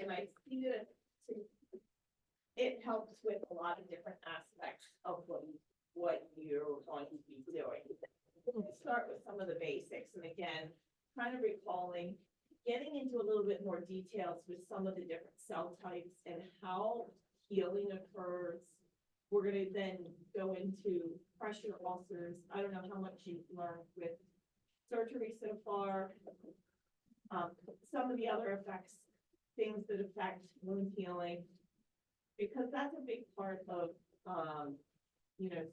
and I see that it helps with a lot of different aspects of what you're going to be doing. We'll start with some of the basics, and again, kind of recalling, getting into a little bit more details with some of the different cell types and how healing occurs. We're gonna then go into pressure ulcers. I don't know how much you've learned with surgery so far. Some of the other effects, things that affect wound healing, because that's a big part of,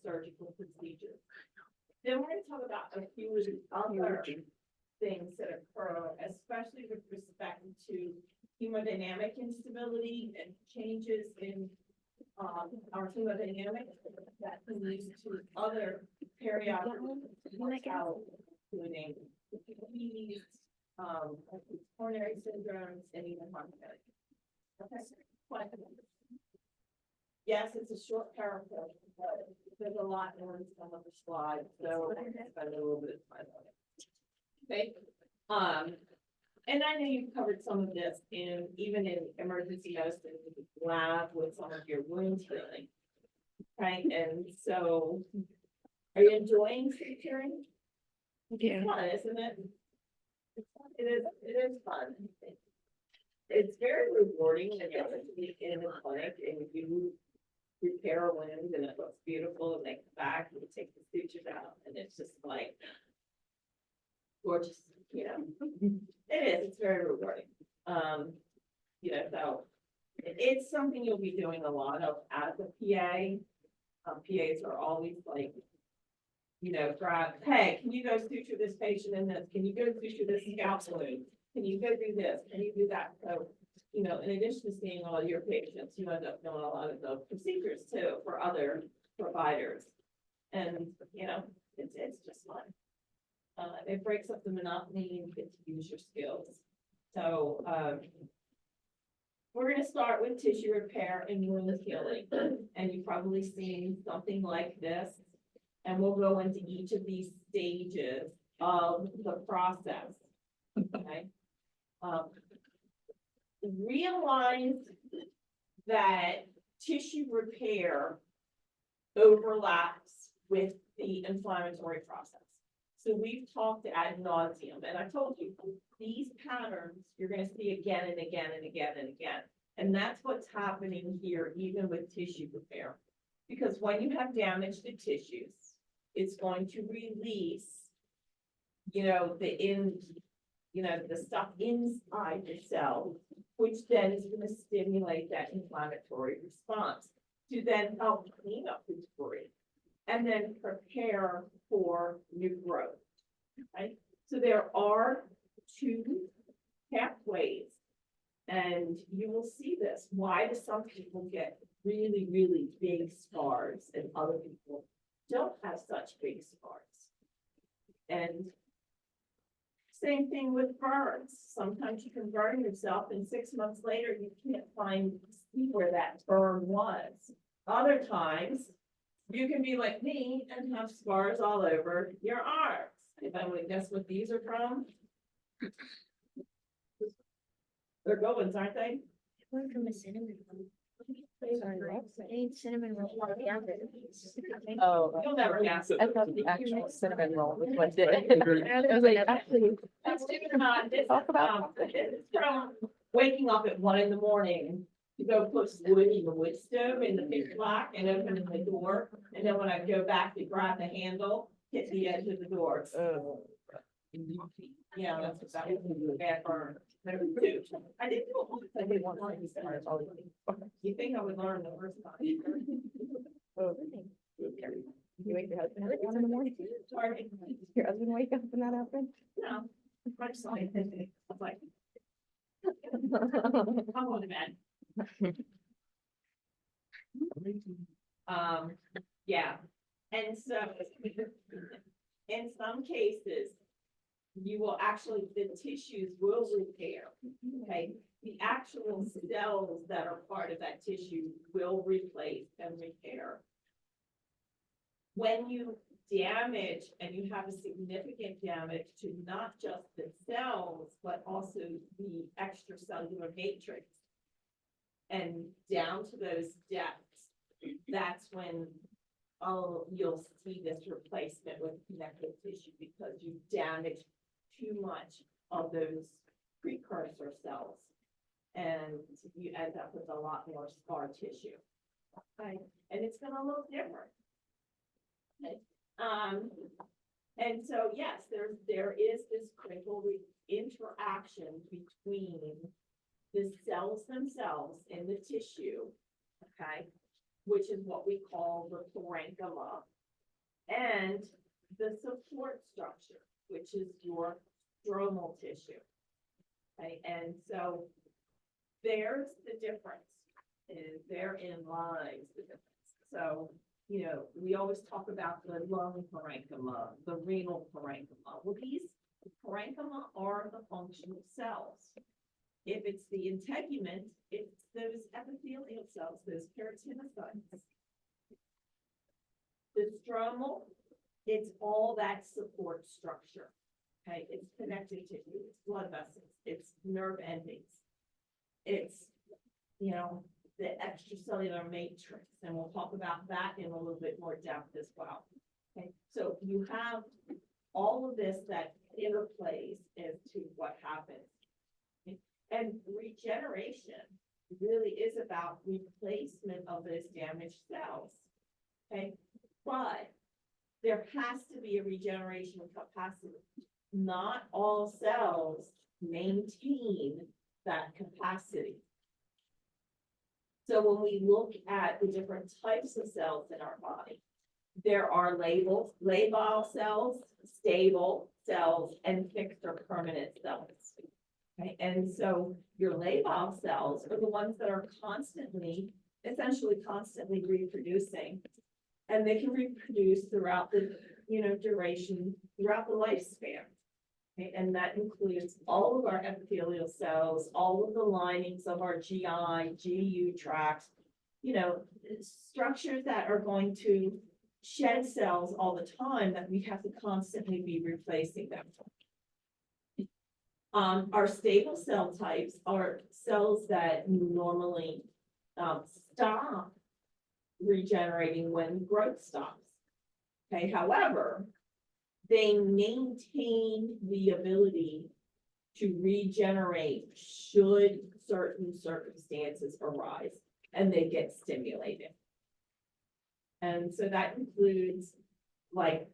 surgical procedures. Then we're going to talk about a few of the other things that occur, especially with respect to hemodynamic instability and changes in our hemodynamics that can lead to other periodic mortality, including diabetes, coronary syndromes, and even heart failure. Okay. Yes, it's a short paragraph, but there's a lot more in some of the slides, so we're going to spend a little bit of time on it. Okay. And I know you've covered some of this even in emergency medicine lab with some of your wound healing. Right, and so are you enjoying suturing? Yeah. It's fun, isn't it? It is fun. It's very rewarding when you're in the clinic and you repair a wound and it looks beautiful and they come back and you take the sutures out and it's just like gorgeous, it's very rewarding. So it's something you'll be doing a lot of as a PA. PAs are always like, grab, hey, can you go suture this patient in this? Can you go suture this scalp wound? Can you go do this? Can you do that? So, in addition to seeing all your patients, you end up knowing a lot of the procedures too for other providers. And, it's just fun. It breaks up the monotony and you get to use your skills. So, we're going to start with tissue repair and wound healing. And you've probably seen something like this. And we'll go into each of these stages of the process. Okay. Realize that tissue repair overlaps with the inflammatory process. So we've talked ad nauseum, and I told you these patterns you're going to see again and again and again and again. And that's what's happening here, even with tissue repair. Because when you have damage to tissues, it's going to release, the stuff inside the cell, which then is going to stimulate that inflammatory response to then help clean up the debris and then prepare for new growth. Right? So there are two pathways, and you will see this. Why do some people get really, really big scars and other people don't have such big scars? And same thing with burns. Sometimes you can burn yourself and 6 months later you can't see where that burn was. Other times you can be like me and have scars all over your arms. If I would guess what these are from? They're good ones, aren't they? One from a cinnamon roll. Cinnamon roll. Oh, You'll never guess. I thought the actual cinnamon roll was what did it. I was like, actually, That's not, this Talk about this is from waking up at 1 a.m. to go put wood in the wood stove in the pitch black and open the door. And then when I go back to grab the handle, hit the edge of the door. Yeah, that's what that was, a bad burn. There were two. I didn't do it once, I did one time. You think I would learn the first time? You wake your husband up at 1 in the morning? Sorry. Your husband wake up and that happen? No. I just like, I was like, I'm going to bed. Yeah, and so in some cases, you will actually, the tissues will repair, okay? The actual cells that are part of that tissue will replace and repair. When you damage and you have a significant damage to not just the cells, but also the extracellular matrix, and down to those depths, that's when you'll see this replacement with connective tissue because you damaged too much of those precursor cells. And you end up with a lot more scar tissue. Okay, and it's gonna look different. Okay. And so, yes, there is this critical interaction between the cells themselves in the tissue, okay, which is what we call the parenchyma, and the support structure, which is your stromal tissue. Okay, and so there's the difference, and therein lies the difference. So, you know, we always talk about the lung parenchyma, the renal parenchyma. Well, these parenchyma are the functional cells. If it's the integument, it's those epithelial cells, those keratinocytes. The stromal, it's all that support structure. Okay, it's connective tissue, it's blood vessels, it's nerve endings. It's, you know, the extracellular matrix, and we'll talk about that in a little bit more depth as well. Okay, so you have all of this that interplays as to what happens. And regeneration really is about replacement of those damaged cells. Okay, but there has to be a regeneration capacity. Not all cells maintain that capacity. So when we look at the different types of cells in our body, there are labile cells, stable cells, and fixed or permanent cells. Okay, and so your labile cells are the ones that are essentially constantly reproducing, and they can reproduce throughout the, duration, throughout the lifespan. Okay, and that includes all of our epithelial cells, all of the linings of our GI, GU tracts, structures that are going to shed cells all the time that we have to constantly be replacing them. Our stable cell types are cells that normally stop regenerating when growth stops. Okay, however, they maintain the ability to regenerate should certain circumstances arise and they get stimulated. And so that includes like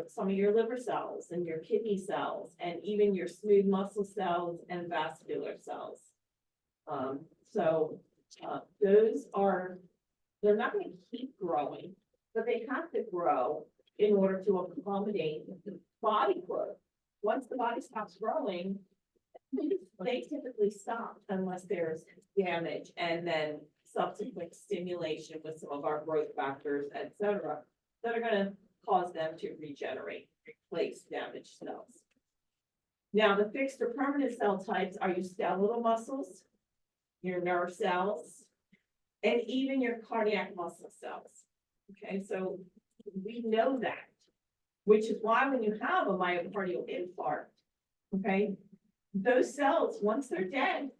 some of your liver cells and your kidney cells and even your smooth muscle cells and vascular cells. They're not going to keep growing, but they have to grow in order to accommodate the body growth. Once the body stops growing, they typically stop unless there's damage and then subsequent stimulation with some of our growth factors, et cetera, that are going to cause them to regenerate, replace damaged cells. Now, the fixed or permanent cell types are your skeletal muscles, your nerve cells, and even your cardiac muscle cells. Okay, so we know that, which is why when you have a myocardial infarct, okay, those cells, once they're dead,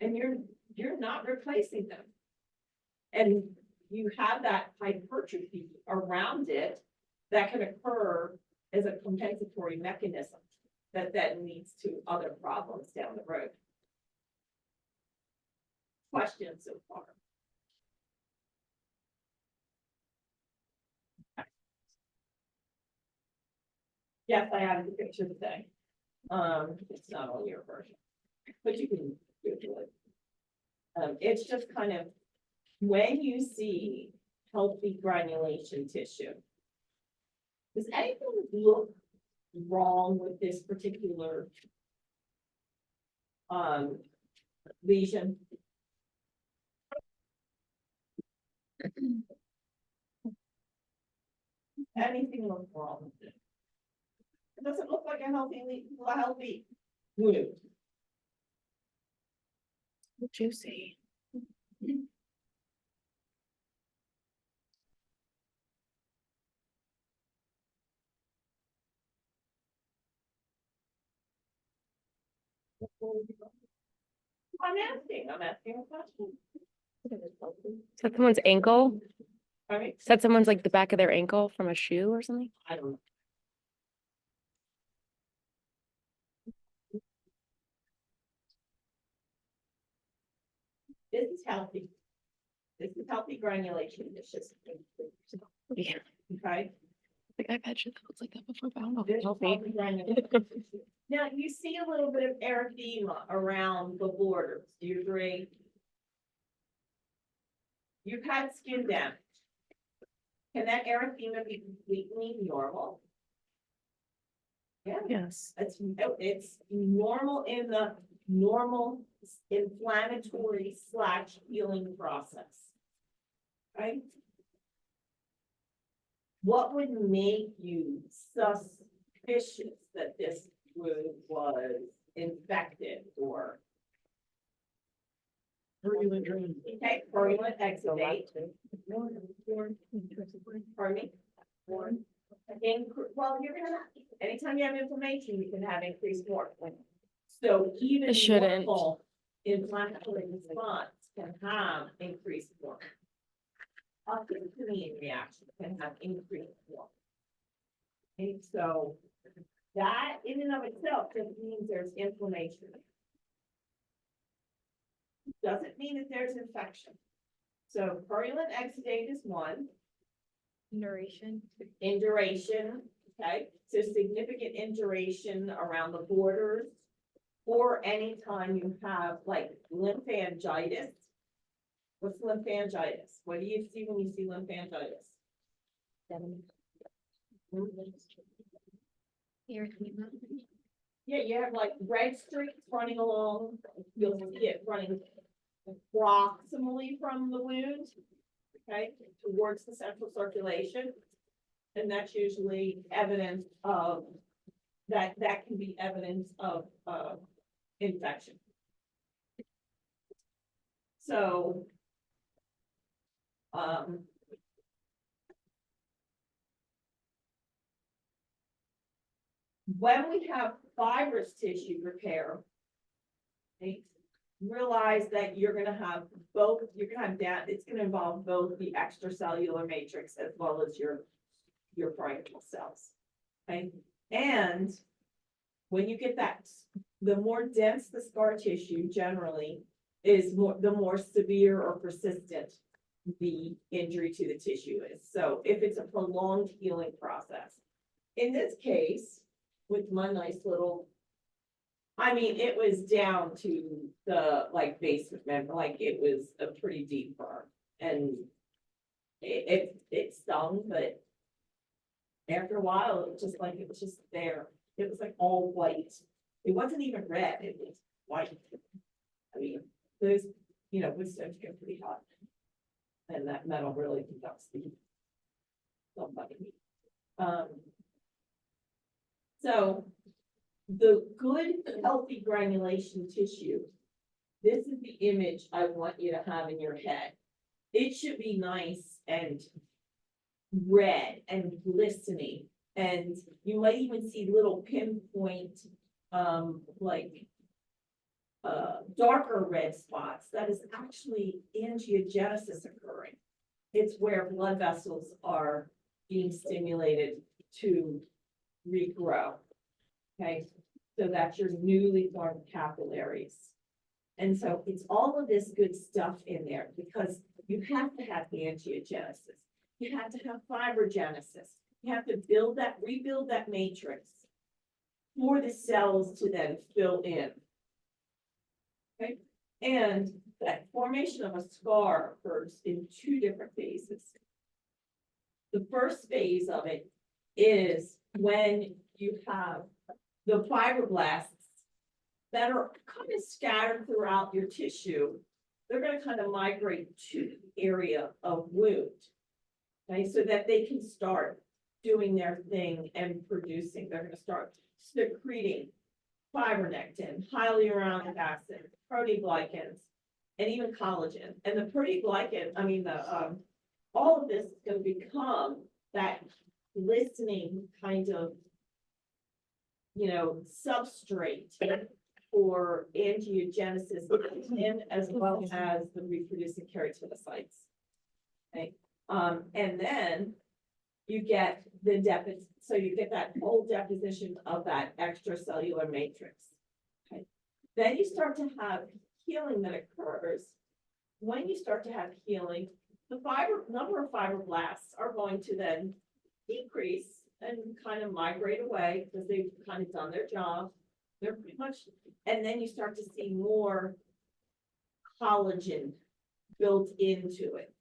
and you're not replacing them. And you have that hypertrophy around it that can occur as a compensatory mechanism that then leads to other problems down the road. Questions so far? Yes, I have the picture today. It's not on your version, but you can Google it. It's just kind of when you see healthy granulation tissue. Does anything look wrong with this particular lesion? Anything look wrong with it? It doesn't look like a healthy wound. Juicy. I'm asking a question. Is that someone's ankle? All right, Is that someone's like the back of their ankle from a shoe or something? I don't know. This is healthy. This is healthy granulation. It's just, Yeah. okay? Like I've had shit that looks like that before, but I don't know if This it's is healthy. healthy granulation. Now, you see a little bit of erythema around the borders. Do you agree? You've had skin damage. Can that erythema be completely normal? Yeah, Yes. it's normal in the normal inflammatory / healing process. Right? What would make you suspicious that this wound was infected or? Okay, purulent exudate. Pardon me? Well, you're gonna, anytime you have inflammation, you can have increased warmth. So even It shouldn't. normal inflammatory response can have increased warmth. A histamine reaction can have increased warmth. And so that in and of itself just means there's inflammation. Doesn't mean that there's infection. So purulent exudate is one. Duration. Induration, okay, so significant induration around the borders. Or anytime you have like lymphangitis. What's lymphangitis? What do you see when you see lymphangitis? Yeah, you have like red streaks running along, you'll see it running proximally from the wound, okay, towards the central circulation. And that's usually evidence of, that can be evidence of, infection. So, when we have fibrous tissue repair, okay, realize that you're gonna have both, it's gonna involve both the extracellular matrix as well as your parenchymal cells. Okay, and when you get that, the more dense the scar tissue generally is, the more severe or persistent the injury to the tissue is. So if it's a prolonged healing process, in this case, with my nice little, I mean, it was down to the like basement member, like it was a pretty deep burn, and it stung, but after a while, it was just there. It was like all white. It wasn't even red, it was white. I mean, those, wood stoves get pretty hot. And that metal really conducts the heat. Somebody. So the good, healthy granulation tissue, this is the image I want you to have in your head. It should be nice and red and glistening, and you might even see little pinpoint, darker red spots. That is actually angiogenesis occurring. It's where blood vessels are being stimulated to regrow. Okay, so that's your newly formed capillaries. And so it's all of this good stuff in there because you have to have angiogenesis. You have to have fibrogenesis. You have to rebuild that matrix for the cells to then fill in. Okay, and that formation of a scar occurs in two different phases. The first phase of it is when you have the fibroblasts that are kind of scattered throughout your tissue. They're going to kind of migrate to the area of wound, okay, so that they can start doing their thing and producing. They're going to start secreting fibronectin, hyaluronic acid, proteoglycans, and even collagen. And the proteoglycan, all of this is going to become that glistening kind of, substrate for angiogenesis and as well as the reproducing keratinocytes. Okay, and then you get the so you get that whole deposition of that extracellular matrix. Okay, then you start to have healing that occurs. When you start to have healing, the number of fibroblasts are going to then decrease and kind of migrate away because they've kind of done their job. They're pretty much, and then you start to see more collagen built into it.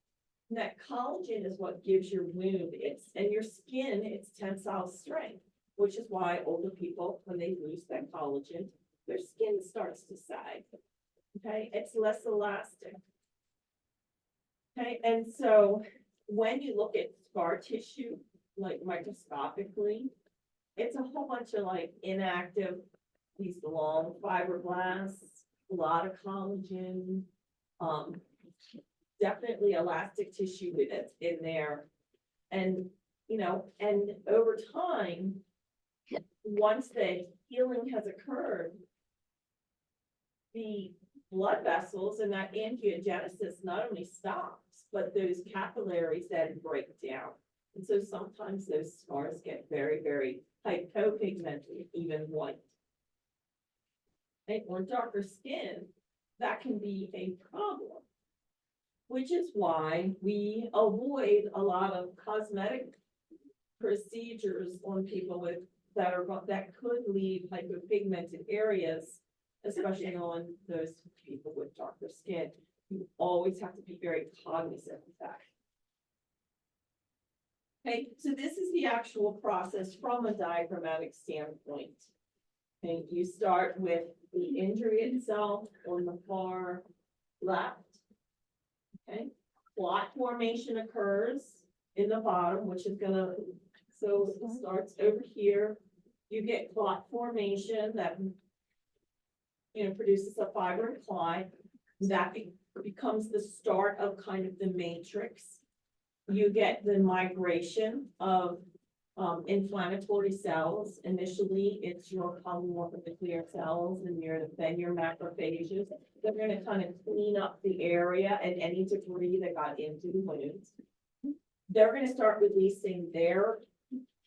And that collagen is what gives your wound and your skin its tensile strength, which is why older people, when they lose that collagen, their skin starts to sag. Okay, it's less elastic. Okay, and so when you look at scar tissue, like microscopically, it's a whole bunch of like inactive, these long fibroblasts, a lot of collagen, definitely elastic tissue that's in there. And, you know, and over time, once the healing has occurred, the blood vessels and that angiogenesis not only stops, but those capillaries then break down. And so sometimes those scars get very, very hypopigmented, even white. Or darker skin, that can be a problem, which is why we avoid a lot of cosmetic procedures on people that could leave hypopigmented areas, especially on those people with darker skin. You always have to be very cognizant of that. Okay, so this is the actual process from a diagrammatic standpoint. Okay, you start with the injury itself on the far left. Okay, clot formation occurs in the bottom, which is gonna, so it starts over here. You get clot formation that, you know, produces a fibrin clot. That becomes the start of kind of the matrix. You get the migration of inflammatory cells. Initially, it's your polymorphic cells and then your macrophages. They're going to kind of clean up the area and any debris that got into the wounds. They're going to start releasing their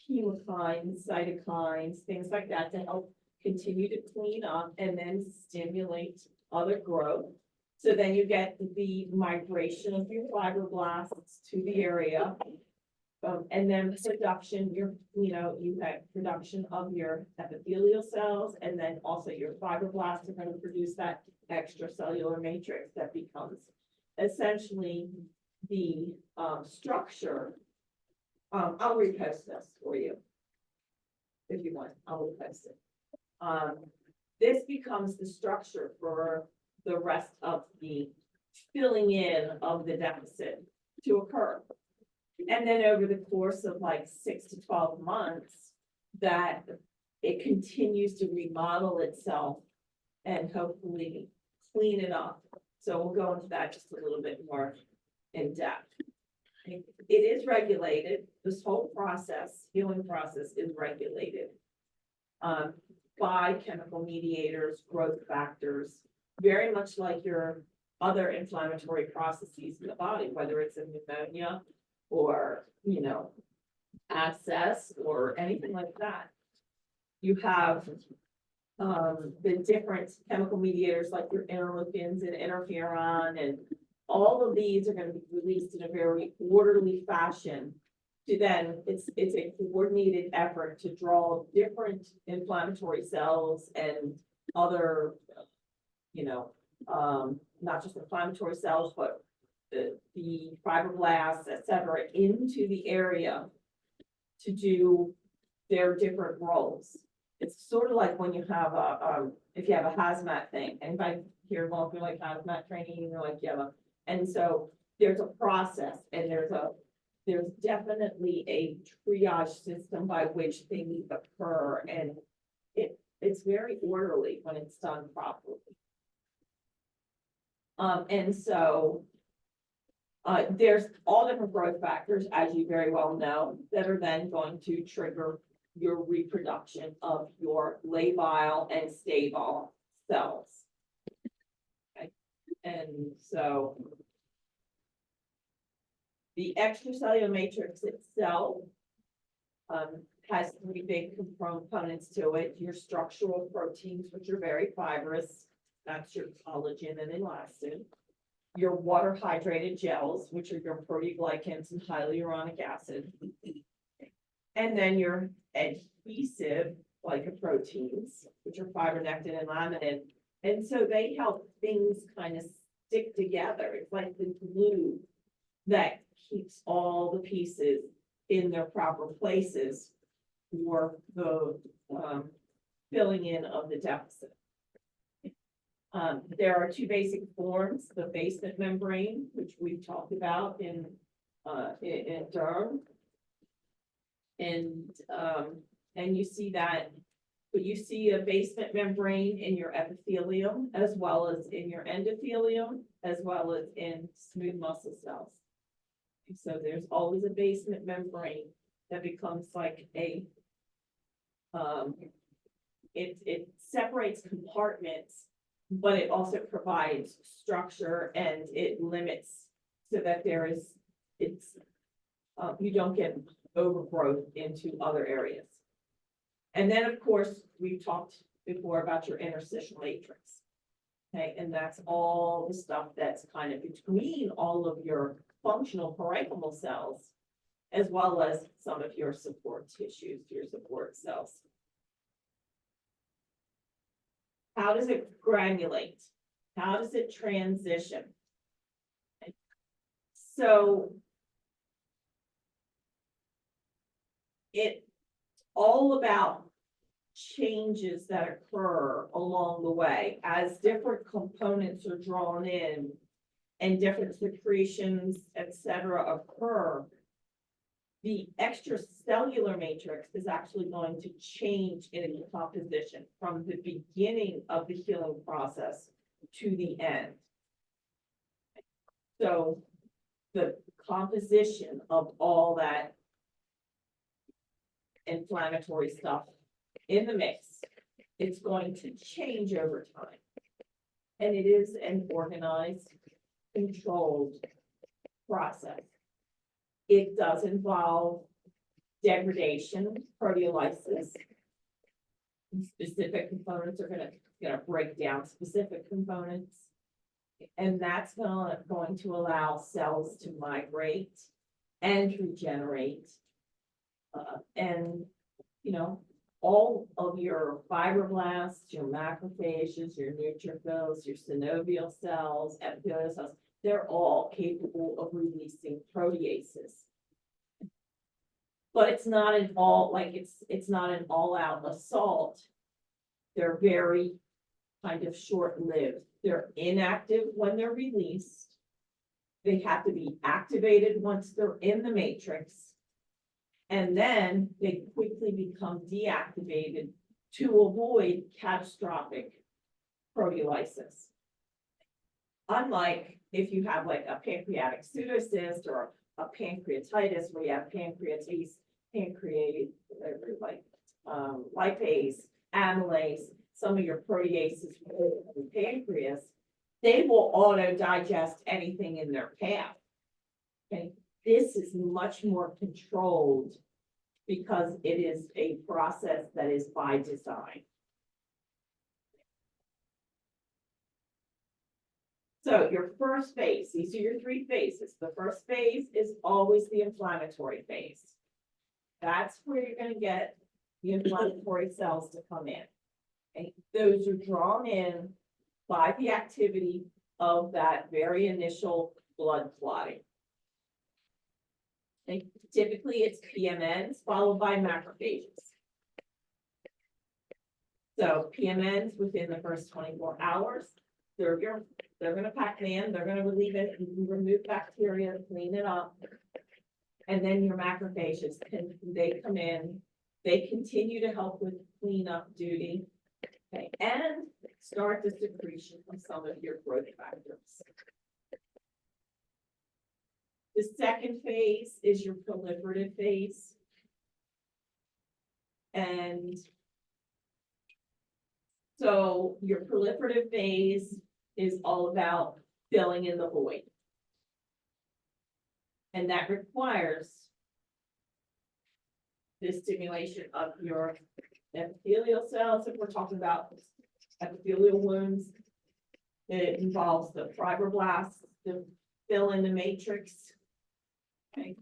chemokines, cytokines, things like that to help continue to clean up and then stimulate other growth. So then you get the migration of your fibroblasts to the area. And then production, you have production of your epithelial cells, and then also your fibroblasts are going to produce that extracellular matrix that becomes essentially the structure. I'll repost this for you if you want. I'll repost it. This becomes the structure for the rest of the filling in of the deficit to occur. And then over the course of like 6 to 12 months, that it continues to remodel itself and hopefully clean it up. So we'll go into that just a little bit more in depth. It is regulated. This whole process, healing process, is regulated by chemical mediators, growth factors, very much like your other inflammatory processes in the body, whether it's a pneumonia or, you know, abscess or anything like that. You have the different chemical mediators like your interleukins and interferon, and all of these are going to be released in a very orderly fashion. To then, it's a coordinated effort to draw different inflammatory cells and other, you know, not just inflammatory cells, but the fibroblasts, et cetera, into the area to do their different roles. It's sort of like when you have if you have a hazmat thing. Anybody here going through like hazmat training, you're like, yeah. And so there's a process, and there's definitely a triage system by which things occur, and it's very orderly when it's done properly. And so there's all different growth factors, as you very well know, that are then going to trigger your reproduction of your labile and stabile cells. Okay, and so the extracellular matrix itself has three big components to it. Your structural proteins, which are very fibrous, that's your collagen and elastin. Your water hydrated gels, which are your proteoglycans and hyaluronic acid. And then your adhesive glycoproteins, which are fibronectin and laminin. And so they help things kind of stick together. It's like the glue that keeps all the pieces in their proper places for the filling in of the deficit. There are two basic forms, the basement membrane, which we've talked about in derm. And you see that, but you see a basement membrane in your epithelium, as well as in your endothelium, as well as in smooth muscle cells. So there's always a basement membrane that becomes like a, it separates compartments, but it also provides structure and it limits so that there is, you don't get overgrowth into other areas. And then, of course, we've talked before about your interstitial matrix. Okay, and that's all the stuff that's kind of between all of your functional parenchymal cells, as well as some of your support tissues, your support cells. How does it granulate? How does it transition? Okay. So it's all about changes that occur along the way as different components are drawn in and different secretions, etc., occur. The extracellular matrix is actually going to change in its composition from the beginning of the healing process to the end. So the composition of all that inflammatory stuff in the mix, it's going to change over time. And it is an organized, controlled process. It does involve degradation, proteolysis. Specific components are gonna break down specific components. And that's going to allow cells to migrate and regenerate. And, you know, all of your fibroblasts, your macrophages, your neutrophils, your synovial cells, epithelial cells, they're all capable of releasing proteases. But it's not an all, like it's not an all-out assault. They're very kind of short-lived. They're inactive when they're released. They have to be activated once they're in the matrix. And then they quickly become deactivated to avoid catastrophic proteolysis. Unlike if you have like a pancreatic pseudocyst or a pancreatitis where you have pancreatase, lipase, amylase, some of your proteases from the pancreas, they will auto digest anything in their path. Okay, this is much more controlled because it is a process that is by design. So your first phase, these are your three phases. The first phase is always the inflammatory phase. That's where you're going to get the inflammatory cells to come in. Okay? Those are drawn in by the activity of that very initial blood clotting. Okay? Typically, it's PMNs followed by macrophages. So PMNs within the first 24 hours, they're going to pack it in, they're going to relieve it, remove bacteria, clean it up. And then your macrophages, they come in, they continue to help with cleanup duty, okay, and start the secretion of some of your growth factors. The second phase is your proliferative phase. And So your proliferative phase is all about filling in the void. And that requires the stimulation of your epithelial cells, if we're talking about epithelial wounds. It involves the fibroblasts to fill in the matrix. Okay.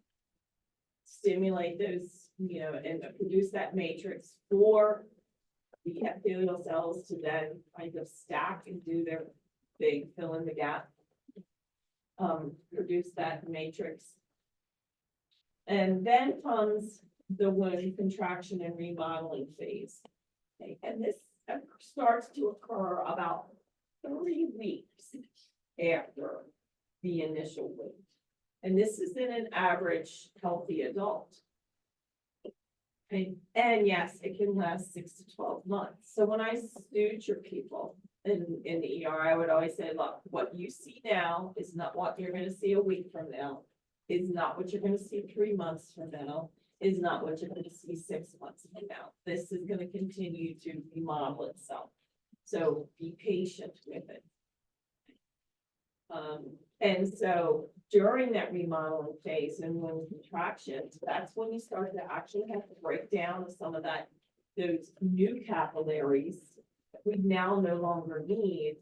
Stimulate those, you know, and produce that matrix for the epithelial cells to then kind of stack and do their big fill in the gap. Produce that matrix. And then comes the wound contraction and remodeling phase. Okay, and this starts to occur about 3 weeks after the initial wound. And this is in an average healthy adult. And yes, it can last 6 to 12 months. So when I suture people in the ER, I would always say, look, what you see now is not what you're gonna see a week from now, is not what you're gonna see 3 months from now, is not what you're gonna see 6 months from now. This is gonna continue to remodel itself. So be patient with it. And so during that remodeling phase and wound contractions, that's when you start to actually have to break down some of that, those new capillaries that we now no longer need.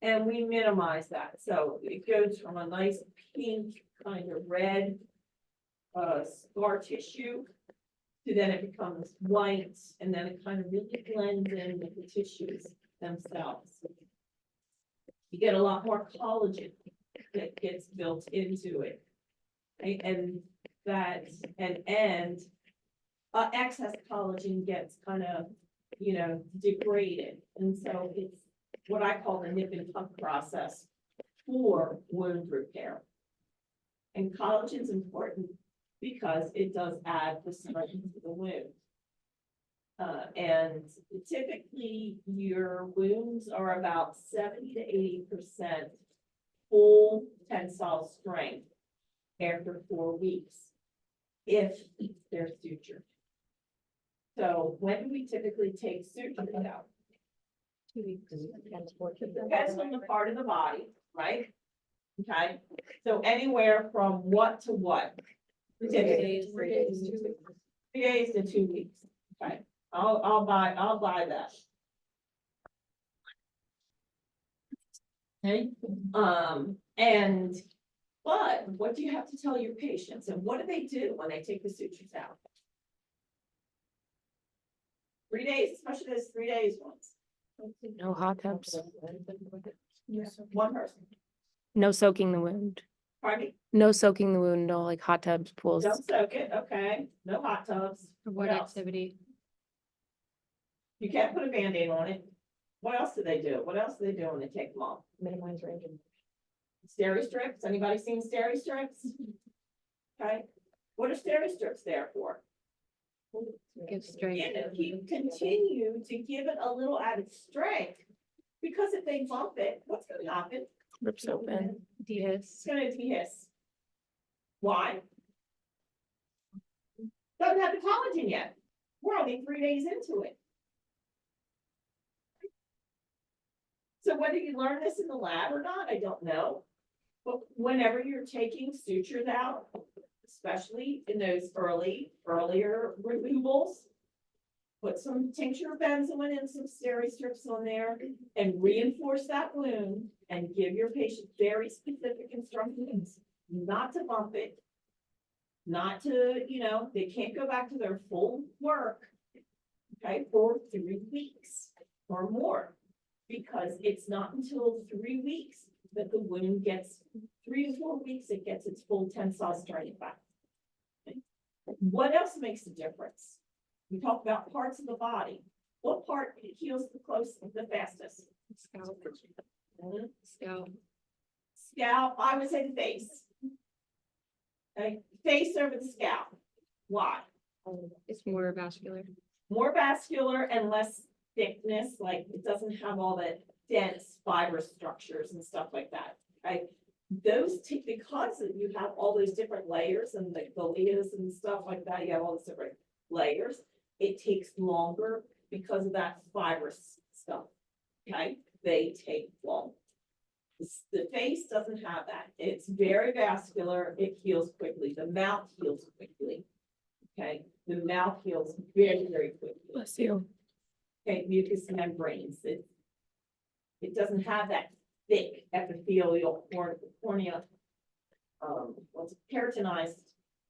And we minimize that. So it goes from a nice pink kind of red scar tissue to then it becomes white, and then it kind of really blends in with the tissues themselves. You get a lot more collagen that gets built into it. Right? And that, and excess collagen gets kind of, you know, degraded. And so it's what I call the nip and tuck process for wound repair. And collagen is important because it does add the strength to the wound. And typically your wounds are about 70 to 80% full tensile strength after 4 weeks, if they're sutured. So when do we typically take sutures out? 2 weeks. Depends on the part of the body, right? Okay, so anywhere from what to what? 3 days, 3 days to 2 weeks. Okay, I'll buy that. Okay, and, but what do you have to tell your patients, and what do they do when they take the sutures out? 3 days, especially those 3 days ones. No hot tubs, One person, no soaking the wound, pardon me, no soaking the wound, no like hot tubs, pools. don't soak it, okay, no hot tubs. What else? activity? You can't put a Band-Aid on it. What else do they do? What else do they do when they take them off? Minimize range. Steri strips, anybody seen steri strips? Okay, what are steri strips there for? Give strength. You know, continue to give it a little added strength, because if they bump it, what's gonna happen? Rips open. Dehiss. It's gonna dehiss. Why? Doesn't have the collagen yet. We're only 3 days into it. So whether you learn this in the lab or not, I don't know. But whenever you're taking sutures out, especially in those earlier removals, put some tincture of benzoin and some steri strips on there and reinforce that wound and give your patient very specific instructions, not to bump it, not to, you know, they can't go back to their full work, okay, for 3 weeks or more. Because it's not until 3 weeks that the wound gets, 3 to 4 weeks, it gets its full tensile strength back. Okay. What else makes a difference? We talk about parts of the body. What part heals the fastest? Scalp. Mhm. Scalp. Scalp, I would say the face. Okay, face over the scalp. Why? It's more vascular. More vascular and less thickness, like it doesn't have all that dense fibrous structures and stuff like that, right? Those because you have all those different layers and the lias and stuff like that, you have all those different layers, it takes longer because of that fibrous stuff, okay? They take long. The face doesn't have that. It's very vascular. It heals quickly. The mouth heals quickly. Okay, the mouth heals very, very quickly. Bless you. Okay, mucous membranes. It doesn't have that thick epithelial cornea, what's it, keratinized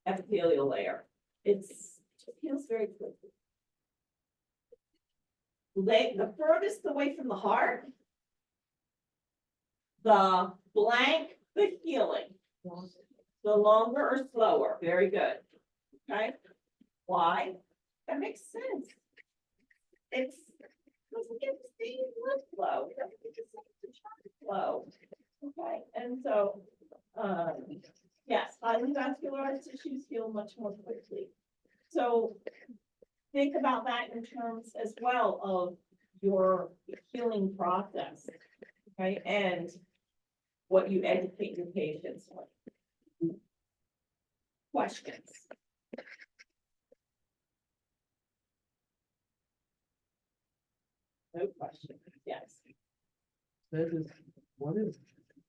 epithelial layer. It heals very quickly. The furthest away from the heart, the blank, the healing. The longer or slower, very good. Okay, why? That makes sense. It's doesn't get the same blood flow, it doesn't get the same flow. Okay, and so, yes, highly vascularized tissues heal much more quickly. So think about that in terms as well of your healing process, okay, and what you educate your patients on. Questions? No questions, yes. That is, what is,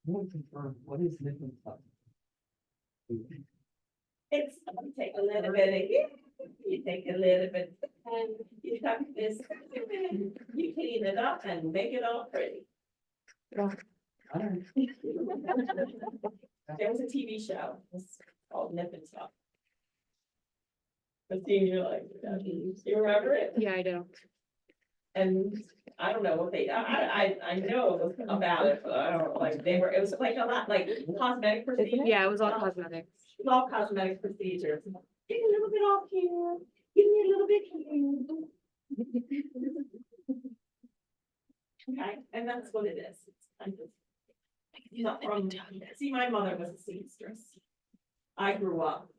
more confirm, what is nickel tuck? It's, you take a little bit of, you take a little bit, and you tuck this, you clean it up and make it all pretty. Alright. There was a TV show, it's called Nip and Tuck. But see, you're like, you remember it? Yeah, I do. And I don't know what they, I know about it, but I don't, like, they were, it was like a lot, like cosmetic procedures. Yeah, it was all cosmetics. It's all cosmetic procedures. Get a little bit off here, give me a little bit here. Okay, and that's what it is. It's kind of. Not from, see, my mother was a seamstress. I grew up.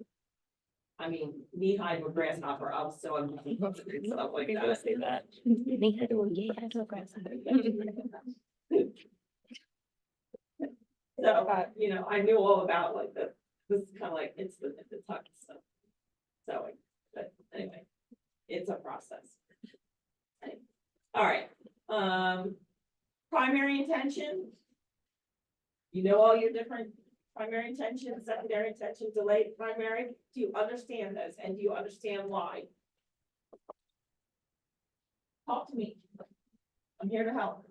I mean, knee-high to a grasshopper, I was so stuff like People that. say that. They had to, yeah, had to grasshopper. So, you know, I knew all about like this is kind of like, it's the tuck stuff. So, but anyway, it's a process. All right, primary intention. You know all your different primary intention, secondary intention, delayed primary. Do you understand those and do you understand why? Talk to me. I'm here to help.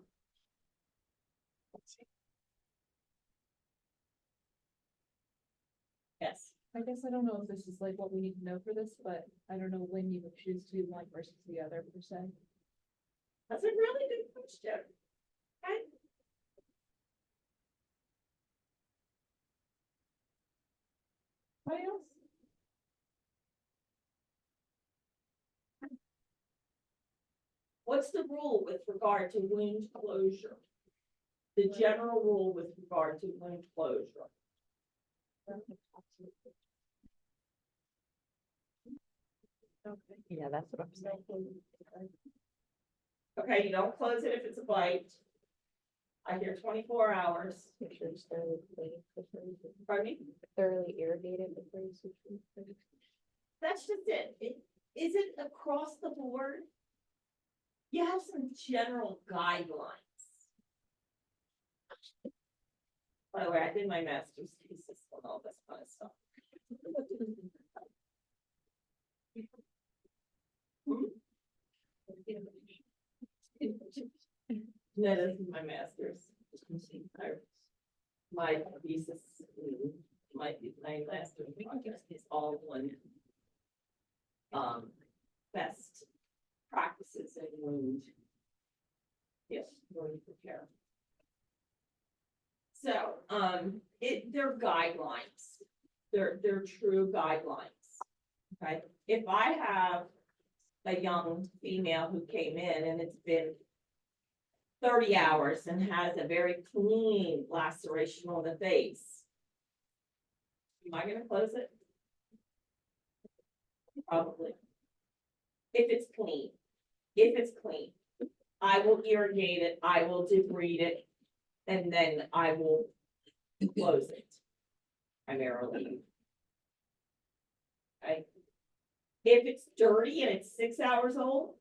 Yes, I guess I don't know if this is like what we need to know for this, but I don't know when you would choose to do one versus the other per se. that's a really good question. Okay. What else? What's the rule with regard to wound closure? The general rule with regard to wound closure? Yeah, that's what I'm saying. Okay, you don't close it if it's a bite. I hear 24 hours. Make sure it's thoroughly clean before you do- Pardon me? thoroughly irrigated before you switch. That's just it. Is it across the board? You have some general guidelines. By the way, I did my master's thesis on all this kind of stuff. No, this is my master's. My thesis, my master's project is all one. Best practices in wound. Yes, wound repair. So, they're guidelines. They're true guidelines. Okay, if I have a young female who came in and it's been 30 hours and has a very clean laceration on the face, am I gonna close it? Probably. If it's clean, I will irrigate it, I will debride it, and then I will close it primarily. Okay. If it's dirty and it's 6 hours old,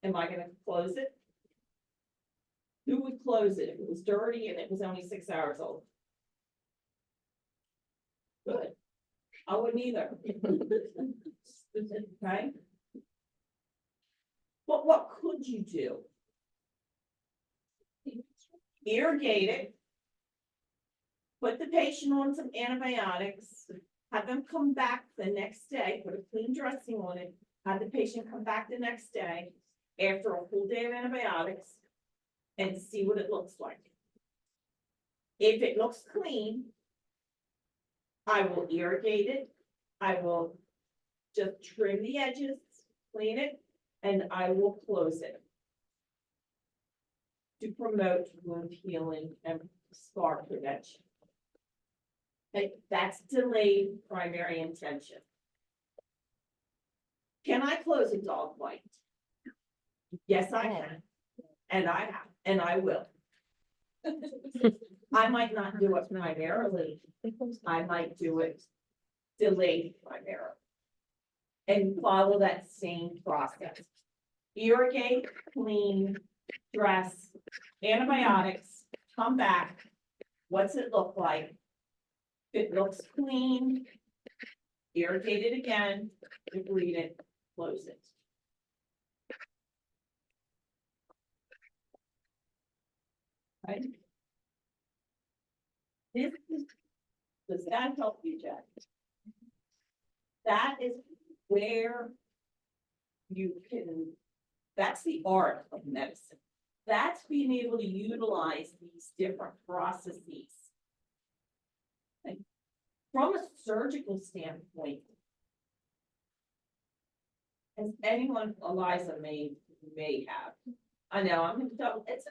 Am I gonna close it? Who would close it if it was dirty and it was only 6 hours old? Good. I wouldn't either. Okay? But what could you do? Irrigate it. Put the patient on some antibiotics, have them come back the next day, put a clean dressing on it, have the patient come back the next day after a full day of antibiotics and see what it looks like. If it looks clean, I will irrigate it. I will just trim the edges, clean it, and I will close it to promote wound healing and scar prevention. Okay, that's delayed primary intention. Can I close a dog bite? Yes, I can. And I have, and I will. I might not do it primarily. I might do it delayed primarily. And follow that same process. Irrigate, clean, dress, antibiotics, come back. What's it look like? If it looks clean, irrigate it again, debride it, close it. Right? Does that help you, Jack? That is where you can, that's the art of medicine. That's being able to utilize these different processes. Okay. From a surgical standpoint, as anyone, Eliza may have, I know, I'm gonna tell, it's.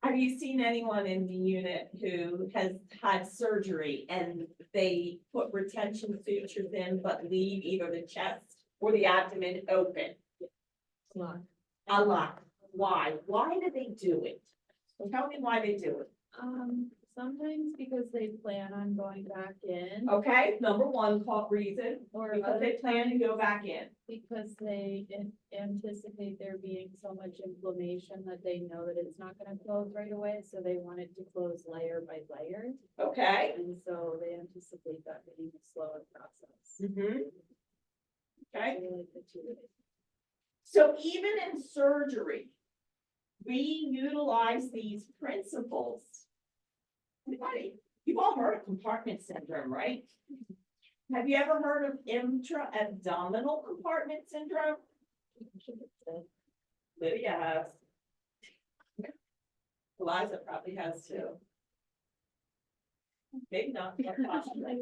Have you seen anyone in the unit who has had surgery and they put retention sutures in but leave either the chest or the abdomen open? A lot. Why? Why do they do it? Tell me why they do it. Sometimes because they plan on going back in, Okay, number one, reason, or because other they plan to go back in. because they anticipate there being so much inflammation that they know that it's not gonna close right away, so they want it to close layer by layer. Okay. And so they anticipate that being a slower process. Mm-hmm. Okay. So like the two ways. So even in surgery, we utilize these principles. Everybody, you've all heard of compartment syndrome, right? Have you ever heard of intra-abdominal compartment syndrome? Lydia has. Eliza probably has too. Maybe not, but possibly.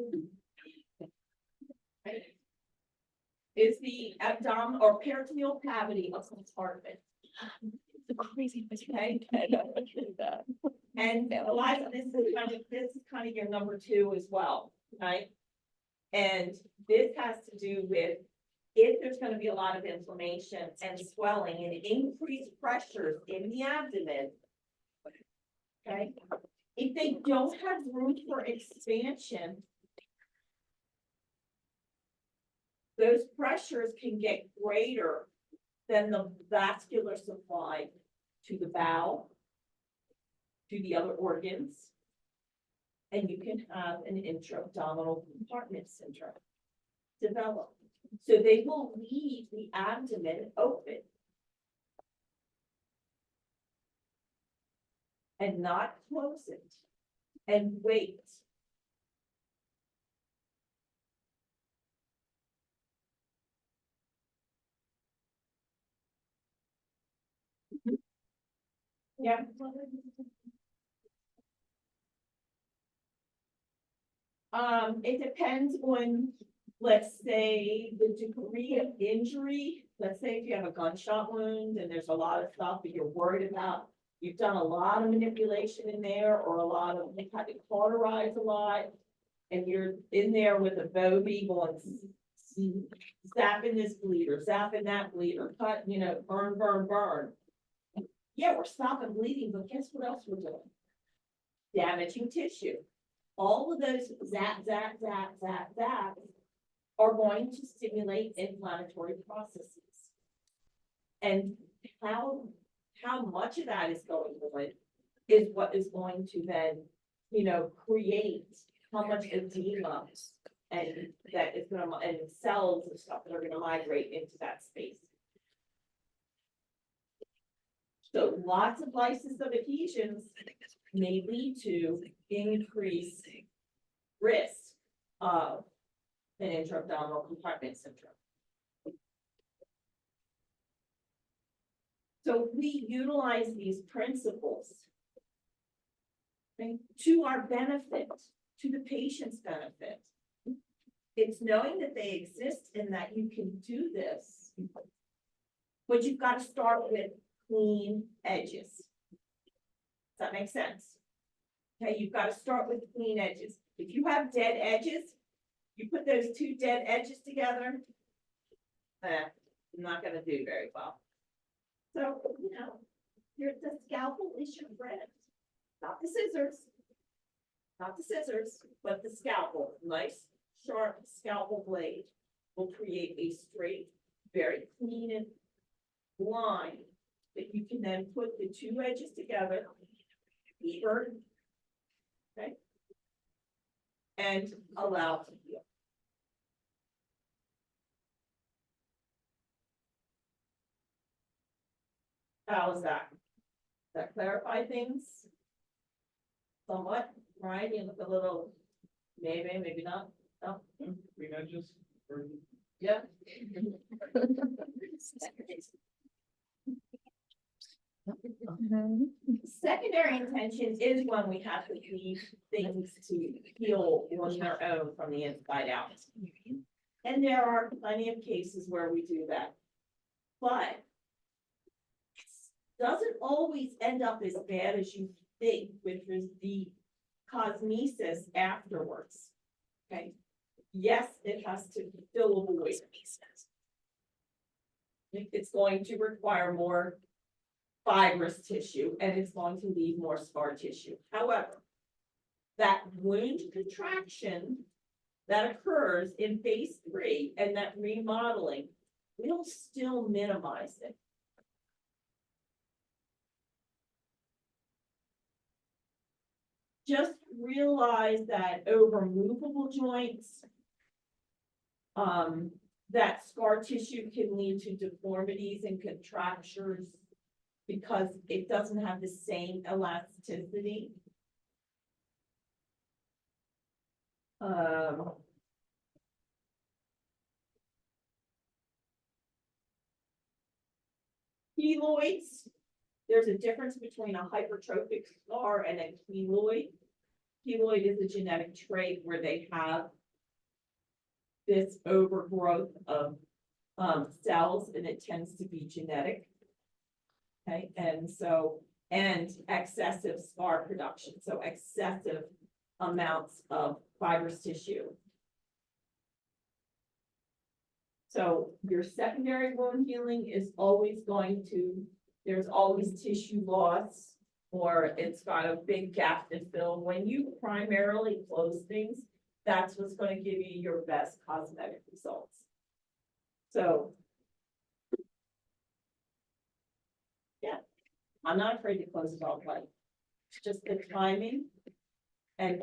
Is the abdomen or peritoneal cavity a compartment? The crazy. Okay. That. And Eliza, this is kind of your number two as well, right? And this has to do with if there's going to be a lot of inflammation and swelling and increased pressures in the abdomen. Okay, if they don't have room for expansion, those pressures can get greater than the vascular supply to the bowel, to the other organs, and you can have an intra-abdominal compartment syndrome develop. So they will leave the abdomen open and not close it and wait. Yeah. It depends on, let's say, the degree of injury. Let's say if you have a gunshot wound and there's a lot of stuff that you're worried about, you've done a lot of manipulation in there or a lot of, you've had to cauterize a lot, and you're in there with a Bobby going, zapping this bleeder, zapping that bleeder, cut, burn, burn, burn. Yeah, we're stopping bleeding, but guess what else we're doing? Damaging tissue. All of those zap, zap, zap, zap, zap are going to stimulate inflammatory processes. And how much of that is going on is what is going to then, create how much edema and that is gonna, and cells and stuff that are gonna migrate into that space. So lots of lysis of adhesions may lead to increased risk of an intra-abdominal compartment syndrome. So we utilize these principles, okay, to our benefit, to the patient's benefit. It's knowing that they exist and that you can do this, but you've got to start with clean edges. Does that make sense? Okay, you've got to start with clean edges. If you have dead edges, you put those two dead edges together, not gonna do very well. So, the scalpel is your friend, not the scissors. Not the scissors, but the scalpel. Nice, sharp scalpel blade will create a straight, very clean line that you can then put the two edges together, even, okay, and allow to heal. How is that? Does that clarify things? Somewhat, right? You look a little, maybe not. No? We had just. Yeah. Secondary intention is when we have to leave things to heal on their own from the inside out. And there are plenty of cases where we do that. But doesn't always end up as bad as you think, which is the cosmesis afterwards. Okay, yes, it has to fill a void. It's going to require more fibrous tissue and it's going to leave more scar tissue. However, that wound contraction that occurs in phase 3 and that remodeling will still minimize it. Just realize that over movable joints, that scar tissue can lead to deformities and contractures because it doesn't have the same elasticity. Keloids, there's a difference between a hypertrophic scar and a keloid. Keloid is a genetic trait where they have this overgrowth of cells and it tends to be genetic. Okay, and excessive scar production, so excessive amounts of fibrous tissue. So your secondary wound healing is always there's always tissue loss or it's got a big gap to fill. When you primarily close things, that's what's going to give you your best cosmetic results. So, yeah, I'm not afraid to close it all right. It's just the timing and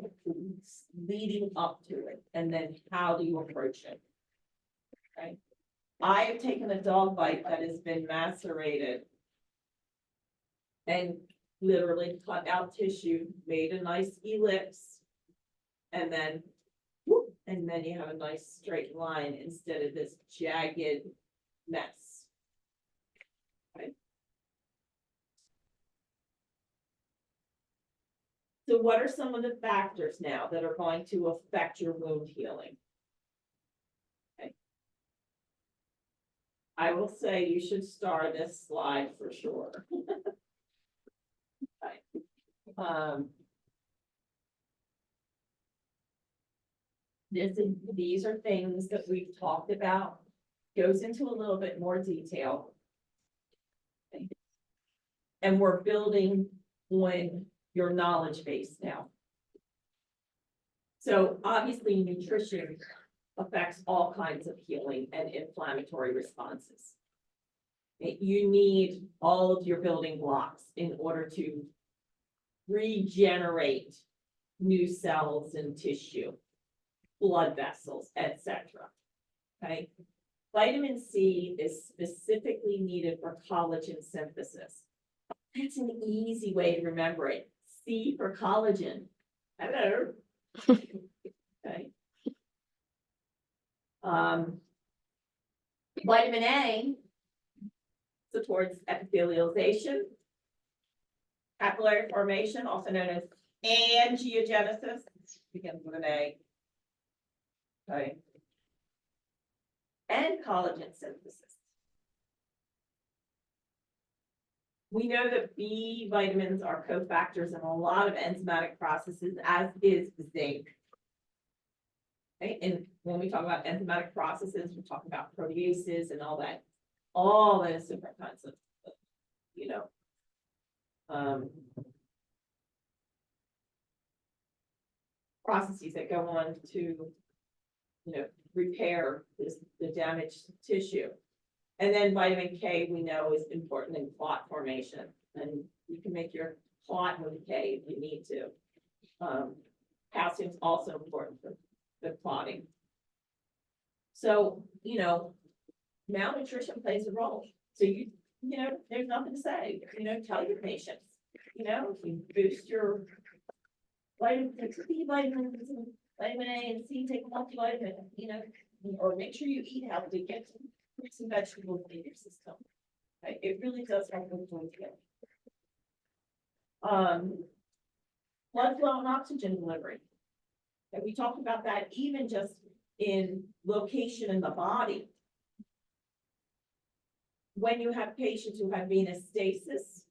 leading up to it, and then how do you approach it? Okay. I have taken a dog bite that has been macerated and literally cut out tissue, made a nice ellipse, and then whoop, and then you have a nice straight line instead of this jagged mess. Okay. So what are some of the factors now that are going to affect your wound healing? Okay. I will say you should star this slide for sure. Okay. These are things that we've talked about, goes into a little bit more detail. Okay. And we're building on your knowledge base now. So obviously nutrition affects all kinds of healing and inflammatory responses. You need all of your building blocks in order to regenerate new cells and tissue, blood vessels, etc. Okay? Vitamin C is specifically needed for collagen synthesis. That's an easy way to remember it. C for collagen. Hello. Okay. Vitamin A supports epithelialization, capillary formation, also known as angiogenesis, begins with an A. Okay. And collagen synthesis. We know that B vitamins are cofactors in a lot of enzymatic processes, as is zinc. Okay, and when we talk about enzymatic processes, we're talking about proteases and all those different kinds of, you know, processes that go on to, you know, repair the damaged tissue. And then vitamin K, we know, is important in clot formation, and you can make your clot with K if you need to. Calcium is also important for the clotting. So, you know, malnutrition plays a role. So you know, there's nothing to say, you know, tell your patients, you know, if you boost your vitamin, B vitamins, and vitamin A and C, take a multivitamin, you know, or make sure you eat healthy, get some fruits and vegetables in your system. Okay, it really does help with joint healing. Blood flow and oxygen delivery. And we talked about that even just in location in the body. When you have patients who have venous stasis,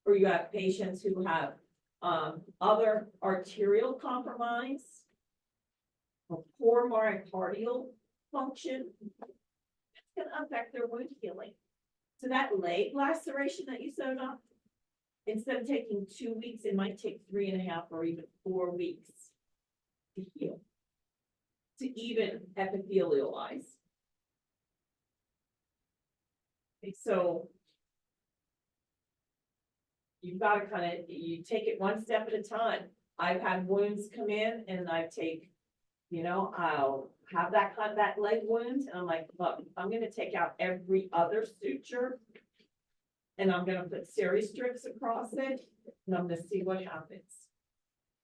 or you have patients who have other arterial compromise, or poor myocardial function, it's going to affect their wound healing. So that leg laceration that you sewed up, instead of taking 2 weeks, it might take 3.5 or even 4 weeks to heal, to even epithelialize. Okay, so you've got to kind of, you take it one step at a time. I've had wounds come in and I take, you know, I'll have that leg wound and I'm like, look, I'm going to take out every other suture and I'm going to put series strips across it and I'm going to see what happens.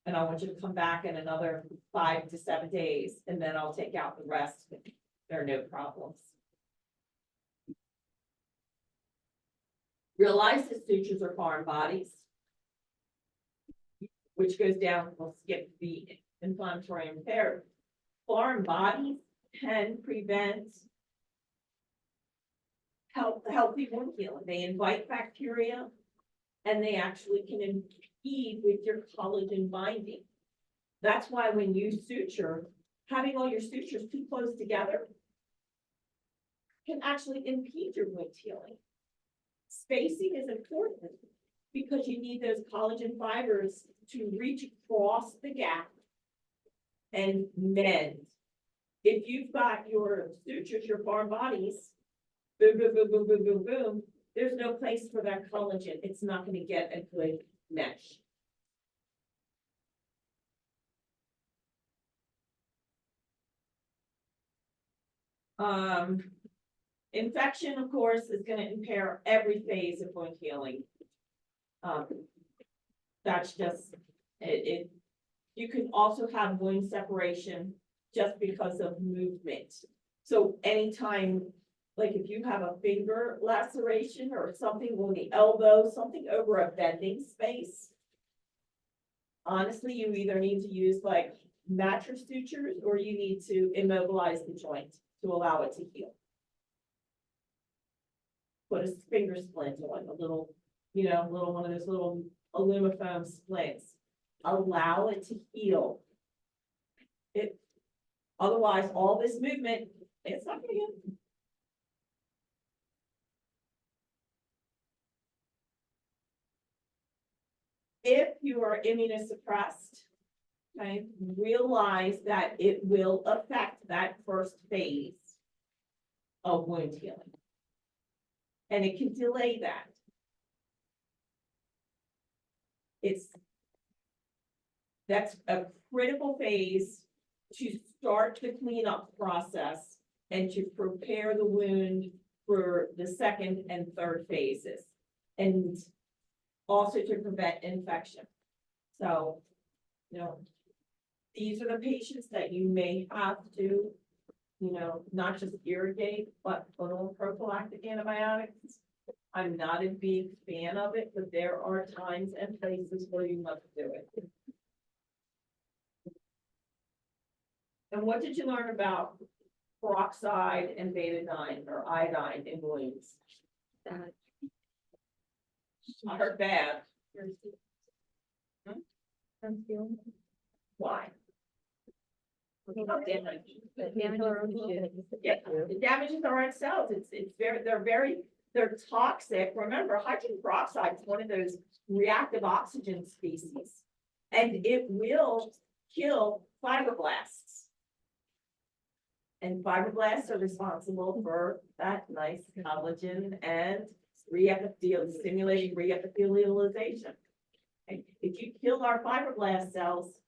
And I want you to come back in another 5 to 7 days and then I'll take out the rest. There are no problems. Realize that sutures are foreign bodies, which goes down, we'll skip the inflammatory and repair. Foreign bodies can prevent healthy wound healing. They invite bacteria and they actually can impede with your collagen binding. That's why when you suture, having all your sutures too close together can actually impede your wound healing. Spacing is important because you need those collagen fibers to reach across the gap and mend. If you've got your sutures, your foreign bodies, boom, boom, boom, boom, boom, boom, boom, there's no place for that collagen. It's not going to get a good mesh. Infection, of course, is going to impair every phase of wound healing. That's just it. You can also have wound separation just because of movement. So anytime, like if you have a finger laceration or something on the elbow, something over a bending space, honestly, you either need to use like mattress sutures or you need to immobilize the joint to allow it to heal. Put a finger splint on, a little, you know, little one of those little aluminum splints. Allow it to heal. It, otherwise, all this movement, it's not going to get. If you are immunosuppressed, Okay, realize that it will affect that first phase of wound healing. And it can delay that. That's a critical phase to start the cleanup process and to prepare the wound for the second and third phases. And also to prevent infection. So, these are the patients that you may have to, not just irrigate, but put on prophylactic antibiotics. I'm not a big fan of it, but there are times and places where you must do it. And what did you learn about peroxide and betadine or iodine in wounds? That I heard bad. Why? damages Yeah, it damages our own cells. They're toxic. Remember, hydrogen peroxide is one of those reactive oxygen species. And it will kill fibroblasts. And fibroblasts are responsible for that nice collagen and stimulating reepithelialization. And if you kill our fibroblast cells,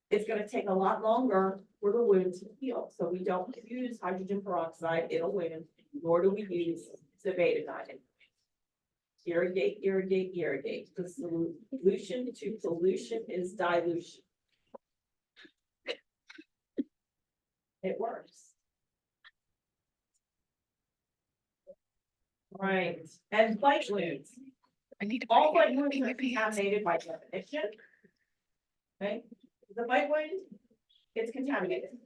it's gonna take a lot longer for the wound to heal. So we don't use hydrogen peroxide in a wound, nor do we use betadine. Irrigate, irrigate, irrigate. The solution to pollution is dilution. It works. Right, and bite wounds. I need to. All bring bite it wounds in are my pants. contaminated by definition. Okay, the bite wound, it's contaminated.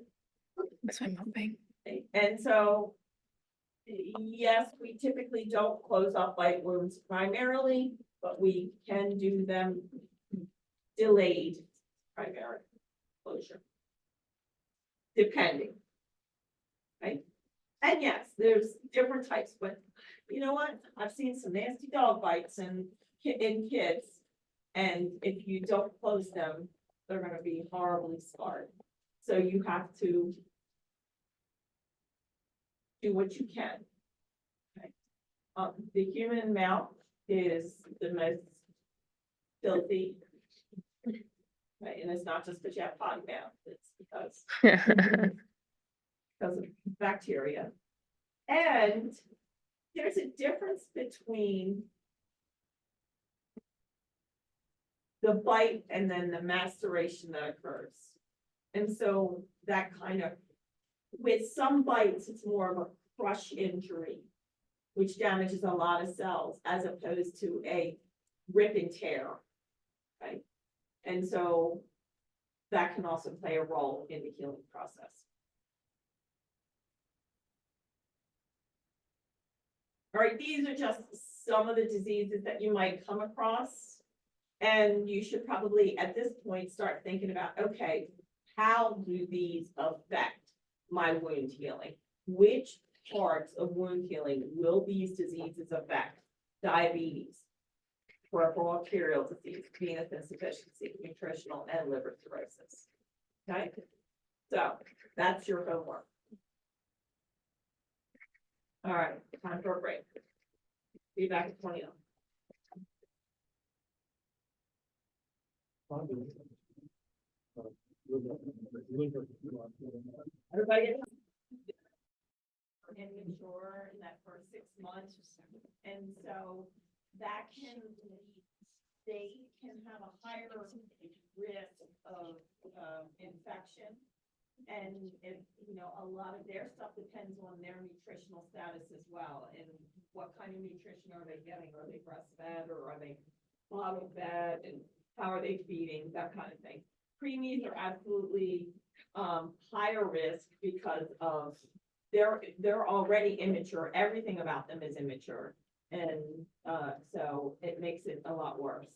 That's why I'm hoping. Okay, and so, yes, we typically don't close off bite wounds primarily, but we can do them delayed primary closure. Depending. Okay, and yes, there's different types, but you know what? I've seen some nasty dog bites in kids. And if you don't close them, they're gonna be horribly scarred. So you have to do what you can. Okay. The human mouth is the most filthy. Right, and it's not just because you have potty mouth, it's because of bacteria. And there's a difference between the bite and then the maceration that occurs. And so that with some bites, it's more of a crush injury, which damages a lot of cells as opposed to a rip and tear. Right? And so that can also play a role in the healing process. All right, these are just some of the diseases that you might come across. And you should probably, at this point, start thinking about, okay, how do these affect my wound healing? Which parts of wound healing will these diseases affect? Diabetes, peripheral arterial disease, venous insufficiency, nutritional, and liver cirrhosis. Okay, so that's your homework. All right, time for a break. Be back at 20. Everybody. And mature in that first 6 months. And so that can lead, they can have a higher risk of infection. And if, a lot of their stuff depends on their nutritional status as well. And what kind of nutrition are they getting? Are they breastfed or are they bottle fed? And how are they feeding? That kind of thing. Preemies are absolutely higher risk because of they're already immature. Everything about them is immature. And so it makes it a lot worse.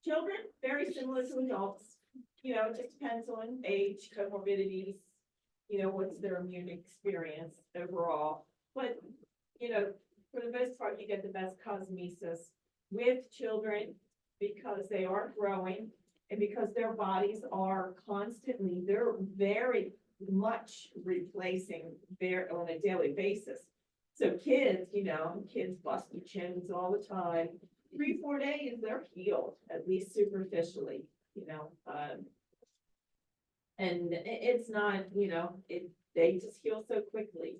Children, very similar to adults. It just depends on age, comorbidities, what's their immune experience overall. But, for the most part, you get the best cosmesis with children because they are growing And because their bodies are constantly, they're very much replacing their on a daily basis. So kids, kids bust their chins all the time. 3-4 days, they're healed, at least superficially, and it's not, they just heal so quickly.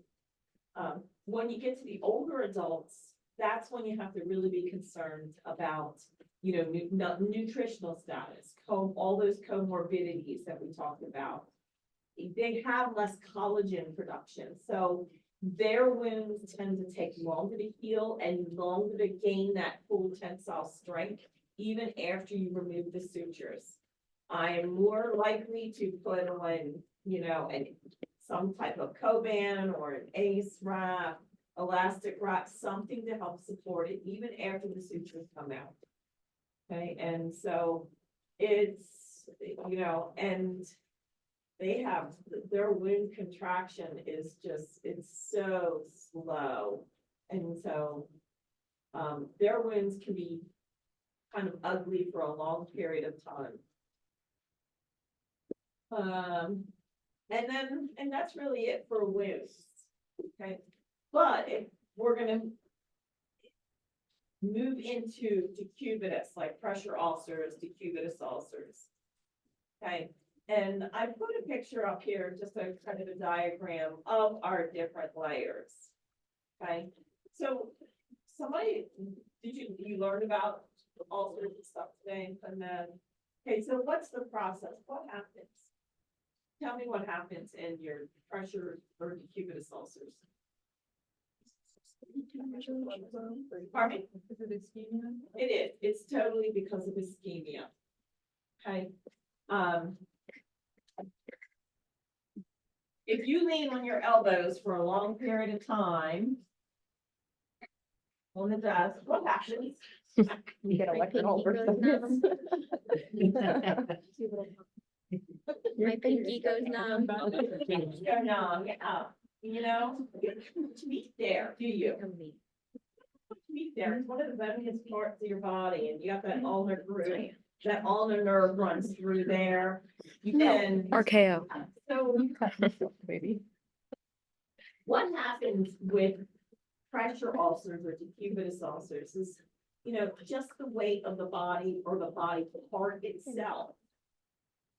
When you get to the older adults, that's when you have to really be concerned about, nutritional status, all those comorbidities that we talked about. They have less collagen production, so their wounds tend to take longer to heal and longer to gain that full tensile strength, even after you remove the sutures. I am more likely to put on, some type of Coban or an ACE wrap, elastic wrap, something to help support it, even after the sutures come out. Okay, and so it's, and they have, their wound contraction is just, it's so slow. And so, their wounds can be kind of ugly for a long period of time. And that's really it for wounds, okay? But if we're gonna move into decubitus, like pressure ulcers, decubitus ulcers. Okay, and I put a picture up here, just a kind of a diagram of our different layers. Okay, so did you learn about ulcers and stuff today? And then, okay, so what's the process? What happens? Tell me what happens in your pressure or decubitus ulcers. Pardon me? Is it ischemia? It is, it's totally because of ischemia. Okay, if you lean on your elbows for a long period of time on the desk, what happens? You get My pinky goes numb. My pinky goes numb. Go numb, yeah, you don't meet there, do you? Meet there, it's one of the boniest parts of your body, and you got that ulnar groove, that ulnar nerve runs through there. And RKO. so Maybe. what happens with pressure ulcers or decubitus ulcers is, just the weight of the body or the body part itself.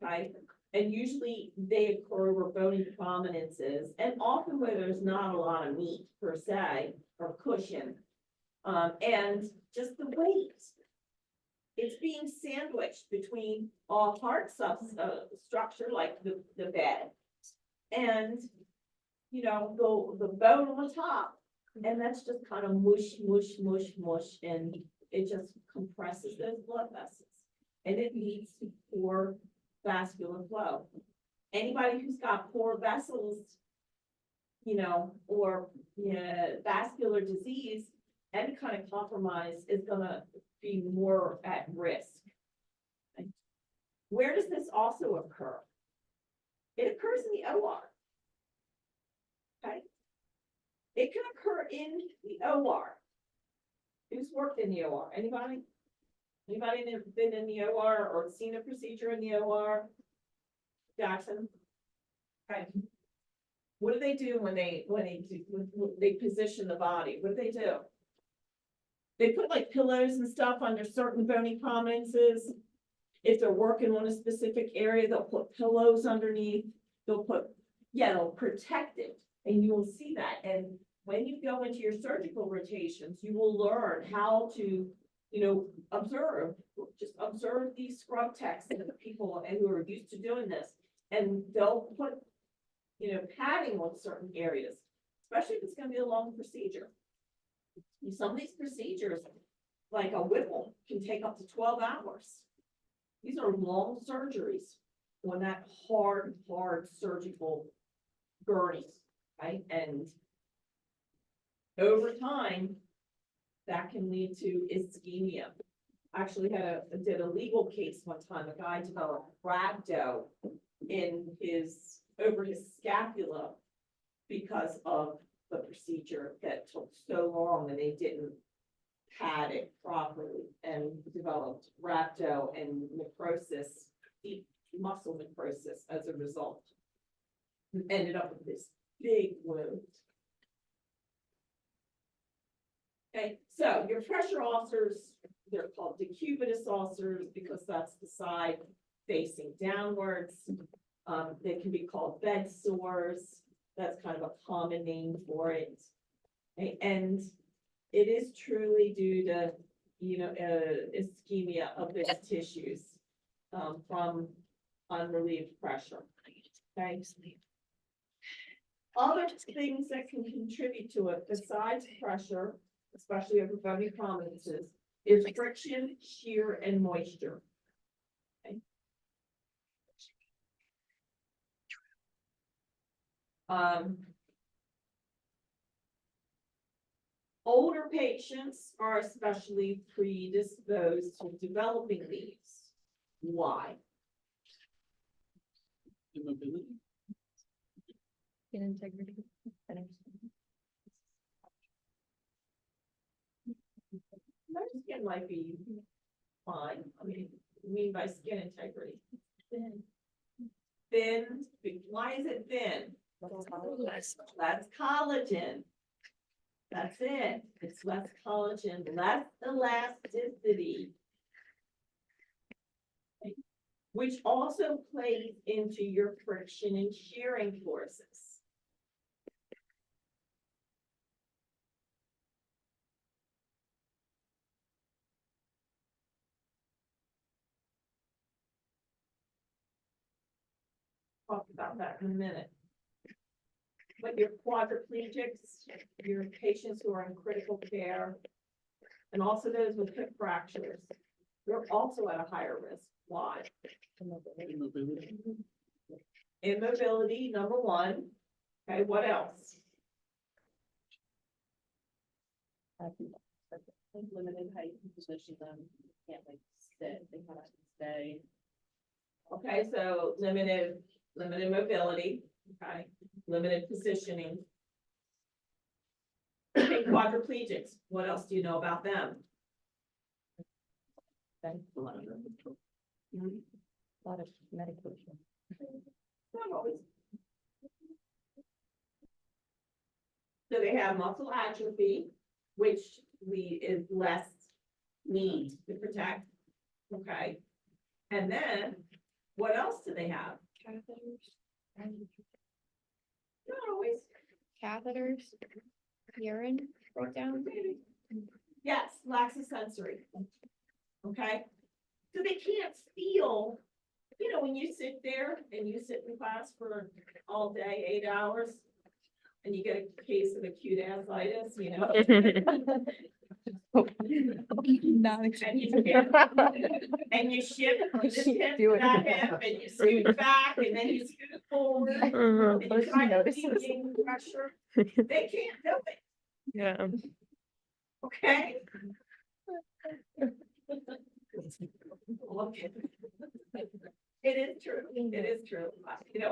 Right? And usually they occur over bony prominences, and often where there's not a lot of meat per se or cushion. And just the weight. It's being sandwiched between a hard structure like the bed and, the bone on the top. And that's just kind of mush, mush, mush, mush, and it just compresses those blood vessels. And it leads to poor vascular flow. Anybody who's got poor vessels, or vascular disease, any kind of compromise is gonna be more at risk. Where does this also occur? It occurs in the OR. Okay. It can occur in the OR. Who's worked in the OR? Anybody? Anybody been in the OR or seen a procedure in the OR? Jackson? Okay. What do they do when they position the body? What do? They put like pillows and stuff under certain bony prominences. If they're working on a specific area, they'll put pillows underneath. They'll protect it, and you will see that. And when you go into your surgical rotations, you will learn how to, observe these scrub techs and the people who are used to doing this. And they'll put, padding on certain areas, especially if it's going to be a long procedure. Some of these procedures, like a Whipple, can take up to 12 hours. These are long surgeries on that hard surgical gurney, right? And over time, that can lead to ischemia. I actually did a legal case one time. A guy developed rhabdo over his scapula because of the procedure that took so long and they didn't pad it properly, and the developed rhabdo and necrosis, deep muscle necrosis as a result. Ended up with this big wound. Okay, so your pressure ulcers, they're called decubitus ulcers because that's the side facing downwards. They can be called bed sores. That's kind of a common name for it. Okay, and it is truly due to, ischemia of the tissues, from unrelieved pressure. Okay. Other things that can contribute to it besides pressure, especially over bony prominences, is friction, shear, and moisture. Okay. Older patients are especially predisposed to developing these. Why? Immobility. In integrity. Their skin might be fine. I mean, what do you mean by skin integrity? Thin. Thin, why is it thin? That's collagen. That's it. It's less collagen, less elasticity. Which also plays into your friction and shearing forces. Talk about that in a minute. But your quadriplegics, your patients who are in critical care, and also those with hip fractures, they're also at a higher risk. Why? Immobility. Immobility, number one. Okay, what else? Limited height and position them, can't like sit, they cannot stay. Okay, so limited mobility, okay, limited positioning. Okay, quadriplegics, what else do you know about them? A lot of medication. Not always. So they have muscle atrophy, which is less need to protect, okay? And then, what else do they have? Catheters. Not always. Catheters. Urine breakdown. Yes, lax of sensory. Okay? So they can't feel, when you sit there and you sit in class for all day, 8 hours, and you get a case of acute ascites, and you shift this hip to that hip, and you scoot back, and then you scoot forward, and you try to gain pressure. They can't do it, Yeah. okay? Okay. It is true, it is true.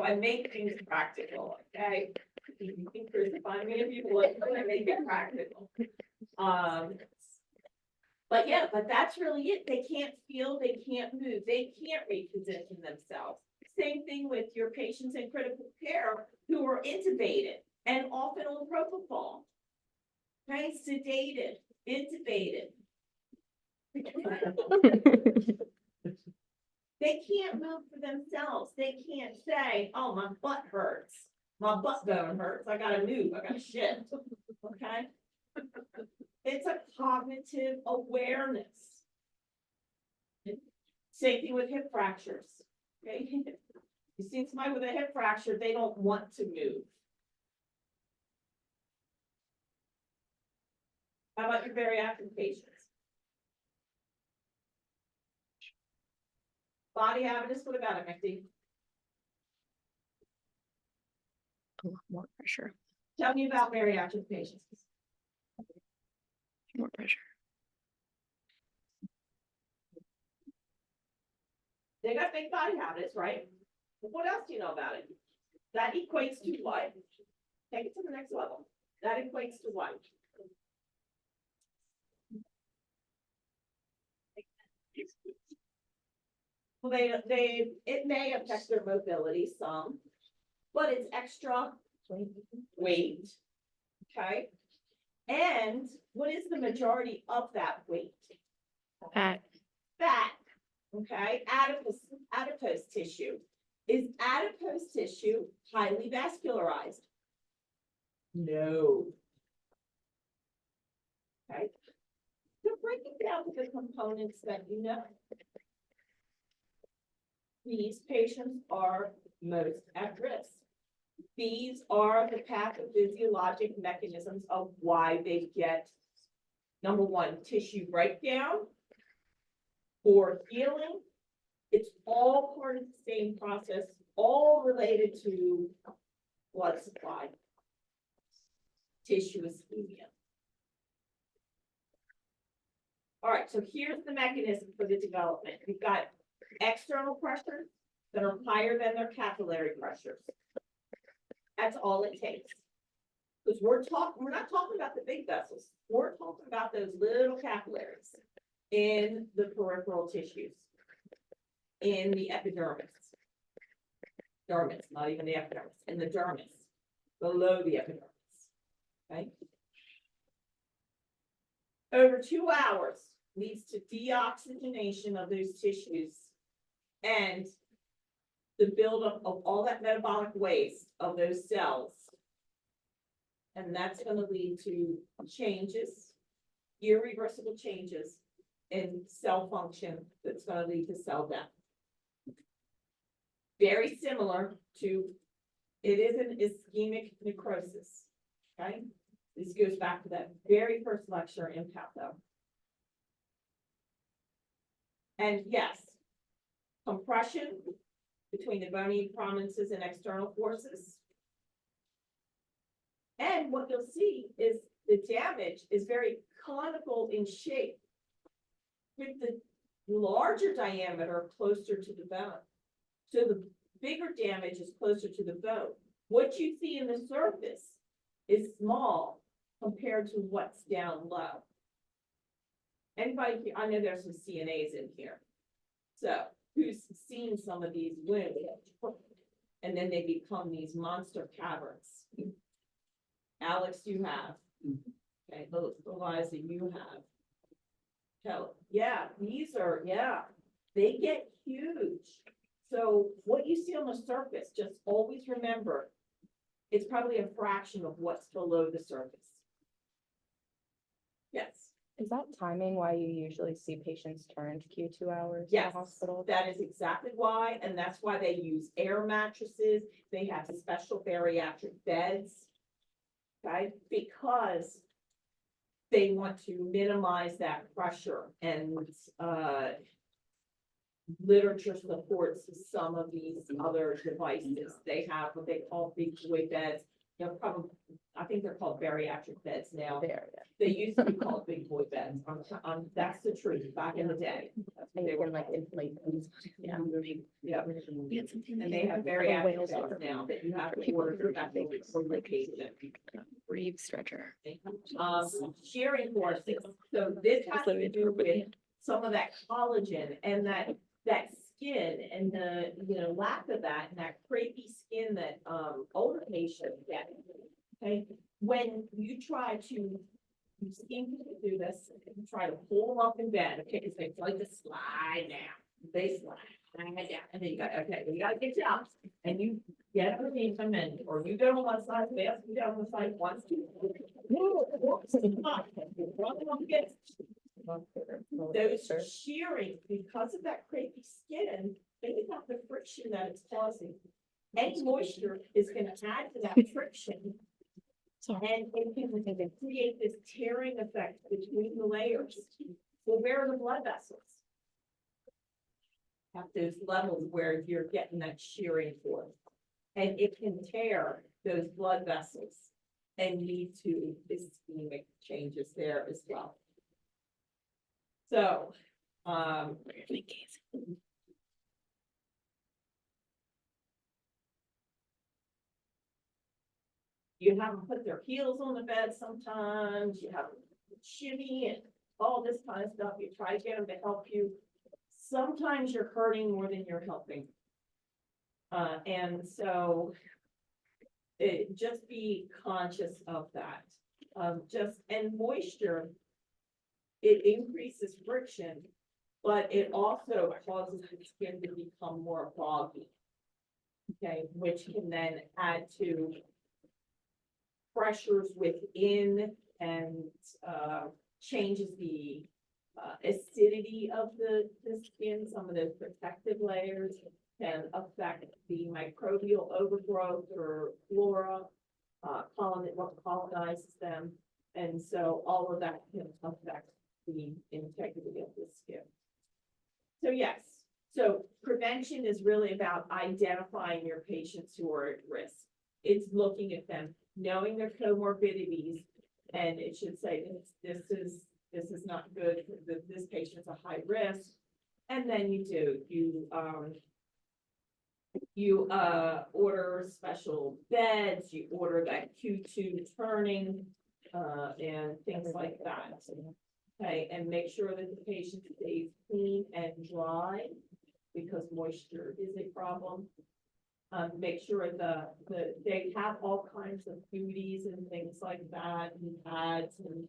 I make things practical, okay? You can crucify me if you want, but I make it practical. But that's really it. They can't feel, they can't move, they can't reposition themselves. Same thing with your patients in critical care who are intubated and often on propofol. Okay, sedated, intubated. They can't move for themselves. They can't say, oh, my butt hurts. My butt bone hurts. I gotta move. I gotta shift. Okay? It's a cognitive awareness. Same thing with hip fractures. Okay? You see somebody with a hip fracture, they don't want to move. How about your bariatric patients? Body habitus, what about it, Mickey? A lot more pressure. Tell me about bariatric patients. More pressure. They got big body habits, right? What else do you know about it? That equates to what? Take it to the next level. That equates to what? Well, it may affect their mobility some, but it's extra weight. Okay? And what is the majority of that weight? Fat. Fat, okay, adipose tissue. Is adipose tissue highly vascularized? No. Okay. So breaking down to the components that you know. These patients are most at risk. These are the pathophysiologic mechanisms of why they get, number one, tissue breakdown or healing. It's all part of the same process, all related to blood supply, tissue ischemia. All right, so here's the mechanism for the development. We've got external pressures that are higher than their capillary pressures. That's all it takes. Because we're not talking about the big vessels. We're talking about those little capillaries in the peripheral tissues, in the epidermis. Dermis, not even the epidermis, in the dermis, below the epidermis. Okay. Over 2 hours leads to deoxygenation of those tissues and the buildup of all that metabolic waste of those cells. And that's going to lead to changes, irreversible changes in cell function that's going to lead to cell death. Very similar to, it is an ischemic necrosis, okay? This goes back to that very first lecture in Patho. And yes, compression between the bony prominences and external forces. And what you'll see is the damage is very conical in shape, with the larger diameter closer to the bone. So the bigger damage is closer to the bone. What you see in the surface is small compared to what's down low. Anybody, I know there's some CNAs in here. So who's seen some of these wounds? And then they become these monster caverns. Alex, you have. Okay, Eliza, you have. Kelly, yeah, these are, yeah, they get huge. So what you see on the surface, just always remember, it's probably a fraction of what's below the surface. Yes. Is that timing why you usually see patients turn to Q2 hours in Yes, the hospital? that is exactly why, and that's why they use air mattresses. They have special bariatric beds, okay? Because they want to minimize that pressure, and literature supports some of these other devices. They have what they call big boy beds. You know, probably, I think they're called bariatric beds now. There, They used to be called big boy beds. That's the truth, back in the day. That's what and they you were can like called. inflate things. Yeah. Yeah. We had something. And they have bariatric beds now that you have to order for that location. Reeve stretcher. Shearing forces, so this has to do with some of that collagen and that skin and the, you know, lack of that and that crepey skin that, older patients get. Okay, when you try to, you've seen people do this, you try to pull them up in bed, okay, because they like to slide down, they slide down, and then you got, okay, you gotta get down, and you get underneath them, and, or you go on one side, they ask you down on the side, once, two, those shearing, because of that crepey skin, think about the friction that it's causing. Any moisture is gonna add to that friction. And it can create this tearing effect between the layers. Well, where are the blood vessels? At those levels where you're getting that shearing force. And it can tear those blood vessels and lead to ischemic changes there as well. So, you have them put their heels on the bed sometimes, you have them shimmy and all this kind of stuff. You try to get them to help you sometimes you're hurting more than you're helping. And so just be conscious of that. And moisture, it increases friction, but it also causes the skin to become more boggy. Okay, which can then add to pressures within and changes the acidity of the skin. Some of those protective layers can affect the microbial overgrowth or flora, what colonizes them. And so all of that can affect the integrity of the skin. So yes, so prevention is really about identifying your patients who are at risk. It's looking at them, knowing their comorbidities, and it should say this is not good. This patient's a high risk, and then you order special beds, you order that Q2 turning, and things like that. Okay, and make sure that the patient stays clean and dry because moisture is a problem. Make sure they have all kinds of beauties and things like that, and pads, and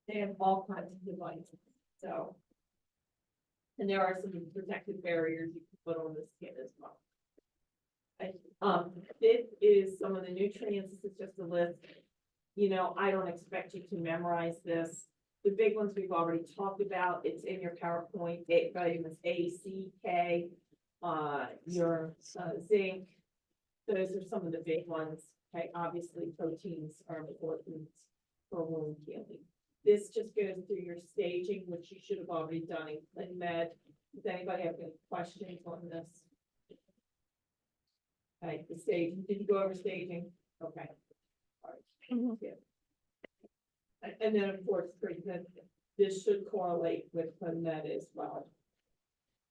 they have all kinds of devices. So, and there are some protective barriers you can put on the skin as well. This is some of the nutrients. This is just a list. You know, I don't expect you to memorize this. The big ones we've already talked about. It's in your PowerPoint. Vitamins A, C, K, your zinc. Those are some of the big ones. Okay, obviously proteins are important for wound healing. This just goes through your staging, which you should have already done in ClinMed. Does anybody have any questions on this? Okay, the staging. Did you go over staging? Okay. All right. Mhm. Good. And then, of course, this should correlate with ClinMed as well.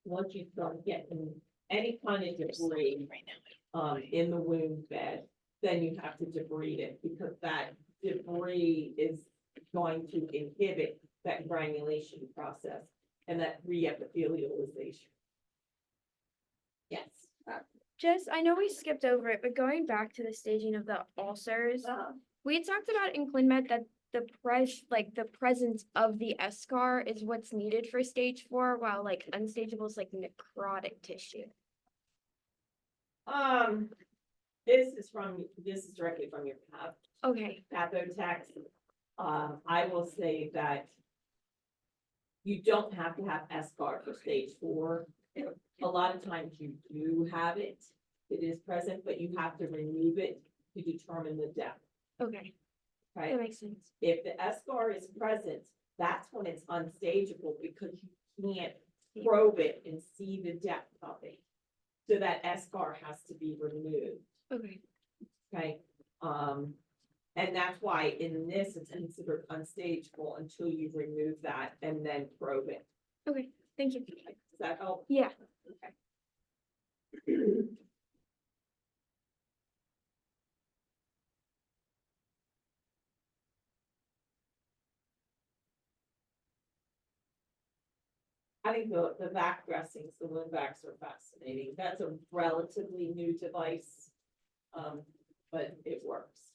Once you start getting any kind of debris in the wound bed, then you have to debride it because that debris is going to inhibit that granulation process and that reepithelialization. Yes. I know we skipped over it, but going back to the staging of the ulcers, we had talked about in ClinMed that the presence of the eschar is what's needed for stage 4, while like unstageable is like necrotic tissue. This is directly from your Okay. Patho text. I will say that you don't have to have eschar for stage 4. A lot of times you do have it. It is present, but you have to remove it to determine the depth. Okay. Right? That makes sense. If the eschar is present, that's when it's unstageable because you can't probe it and see the depth of it. So that eschar has to be removed. Okay. Okay. And that's why in this it's considered unstageable until you remove that and then probe it. Okay. Thank you. Does that help? Yeah. Okay. I think the vac dressings, the wound vacs are fascinating. That's a relatively new device, but it works.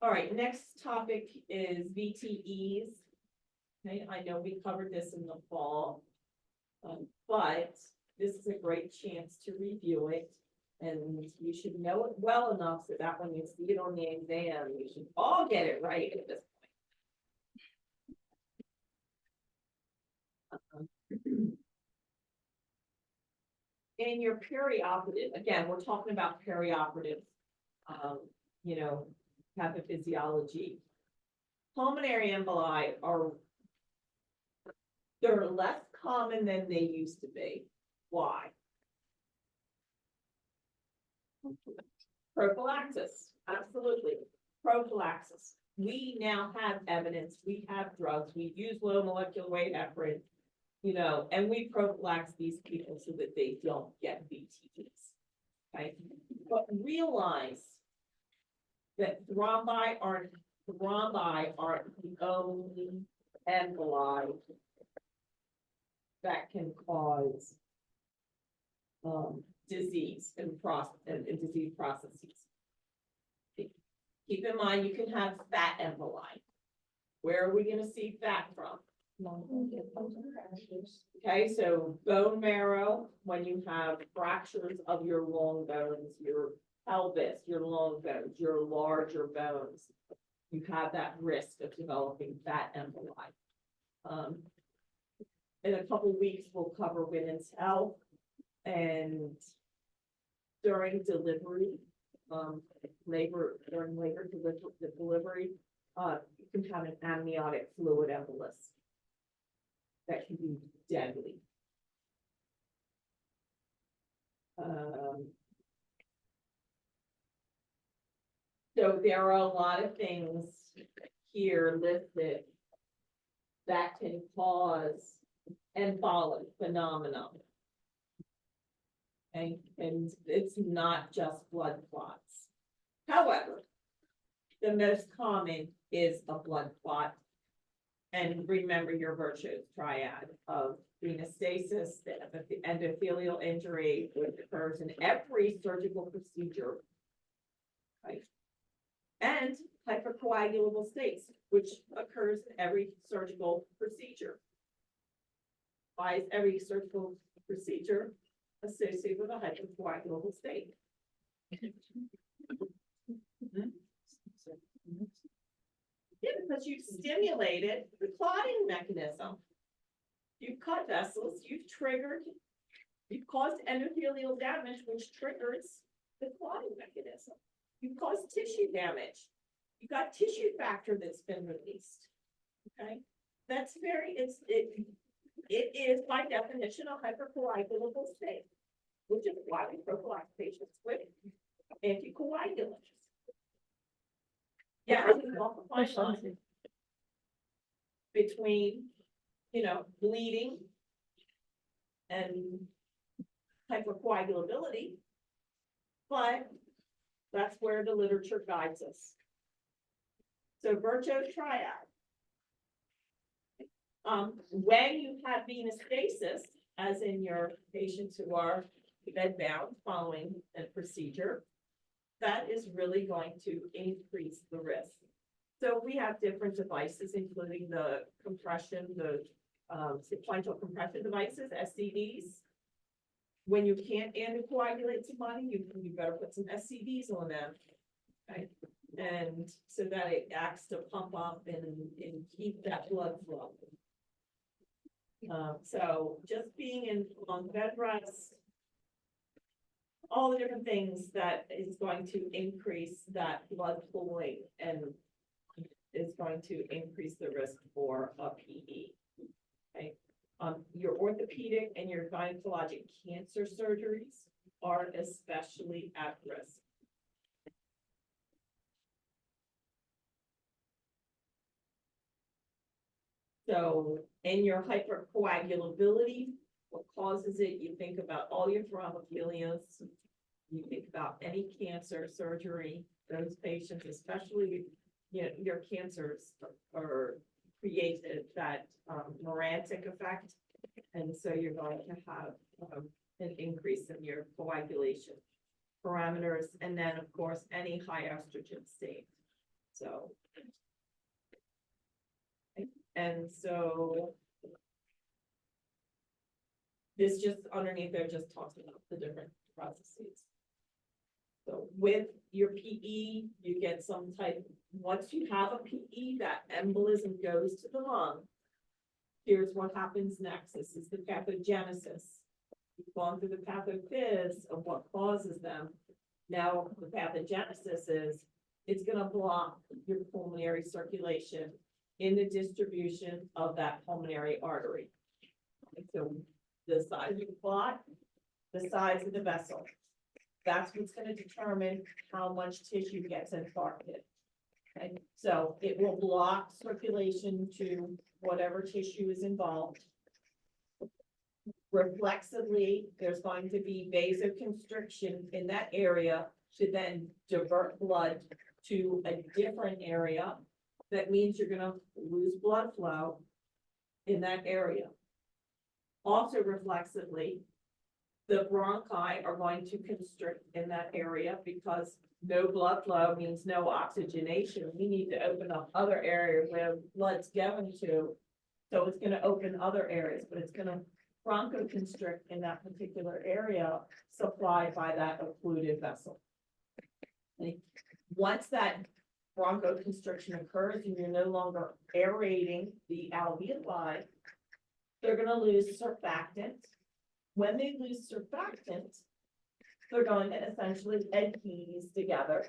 All right, next topic is VTEs. Okay, I know we covered this in the fall, but this is a great chance to review it. And you should know it well enough so that when you see it on the exam, you should all get it right at this point. In your perioperative, again, we're talking about perioperative, pathophysiology. Pulmonary emboli they're less common than they used to be. Why? Prophylaxis, absolutely. Prophylaxis. We now have evidence, we have drugs, we use low molecular weight heparin, and we prophylax these people so that they don't get VTEs. Okay, but realize that thrombi aren't the only emboli that can cause disease and disease processes. Keep in mind, you can have fat emboli. Where are we gonna see fat from? Okay, so bone marrow, when you have fractures of your long bones, your pelvis, your long bones, your larger bones, you have that risk of developing fat emboli. In a couple weeks, we'll cover women's health and during delivery, during labor delivery, you can have an amniotic fluid embolus that can be deadly. So there are a lot of things here listed that can cause embolic phenomena. And it's not just blood clots. However, the most common is a blood clot. And remember your virtues triad of venous stasis, the endothelial injury, which occurs in every surgical procedure. Right? And hypercoagulable states, which occurs in every surgical procedure. Why is every surgical procedure associated with a hypercoagulable state? Yeah, because you've stimulated the clotting mechanism. You've cut vessels, you've caused endothelial damage, which triggers the clotting mechanism. You've caused tissue damage. You've got tissue factor that's been released. Okay, that's it is by definition a hypercoagulable state, which is why we prophylax patients with anticoagulants. Yeah, I can walk a fine line between, bleeding and hypercoagulability, but that's where the literature guides us. So Virchow's triad. When you have venous stasis, as in your patients who are bedbound following a procedure, that is really going to increase the risk. So we have different devices, including the compression, the sequential compression devices, SCDs. When you can't anticoagulate somebody, you better put some SCDs on them, right? And so that it acts to pump up and keep that blood flow. So just being on bed rest, all the different things that is going to increase that blood flowing and is going to increase the risk for a PE. Okay, your orthopedic and your gynecologic cancer surgeries are especially at risk. So in your hypercoagulability, what causes it? You think about all your thrombophilia, you think about any cancer surgery, those patients, especially, your cancers are created that morantic effect. And so you're going to have an increase in your coagulation parameters, and then of course, any high estrogen state. So, and so this just underneath there just talks about the different processes. So with your PE, you get some type, once you have a PE, that embolism goes to the lung. Here's what happens next. This is the pathogenesis. You've gone through the pathophys of what causes them. Now the pathogenesis is, it's gonna block your pulmonary circulation in the distribution of that pulmonary artery. And so the size of the clot, the size of the vessel, that's what's going to determine how much tissue gets infarcted. Okay, so it will block circulation to whatever tissue is involved. Reflexively, there's going to be vasoconstriction in that area to then divert blood to a different area. That means you're going to lose blood flow in that area. Also reflexively, the bronchi are going to constrict in that area because no blood flow means no oxygenation. We need to open up other areas where blood's going to. So it's gonna open other areas, but it's gonna bronchoconstrict in that particular area supplied by that occluded vessel. Okay. Once that bronchoconstriction occurs and you're no longer aerating the alveoli, they're gonna lose surfactant. When they lose surfactant, they're going to essentially adhese together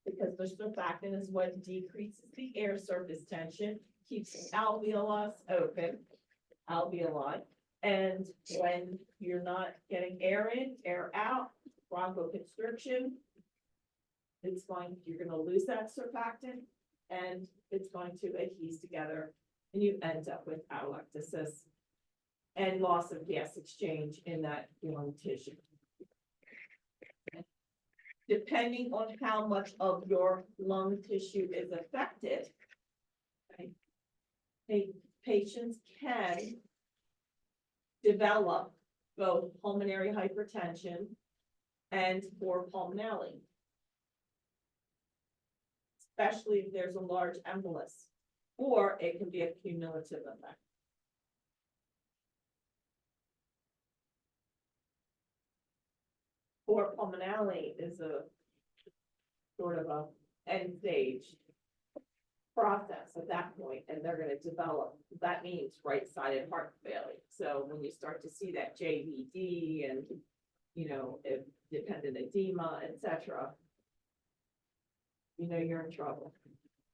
because the surfactant is what decreases the air surface tension, keeps the alveolus open, alveoli. And when you're not getting air in, air out, bronchoconstriction, you're gonna lose that surfactant and it's going to adhese together and you end up with atelectasis and loss of gas exchange in that lung tissue. Depending on how much of your lung tissue is affected, patients can develop both pulmonary hypertension and or pulmonary, especially if there's a large embolus, or it can be a cumulative effect. Or pulmonary is a sort of a end stage process at that point, and they're gonna develop, that means right-sided heart failure. So when you start to see that JVD and, you know, if dependent edema, et cetera, you know you're in trouble.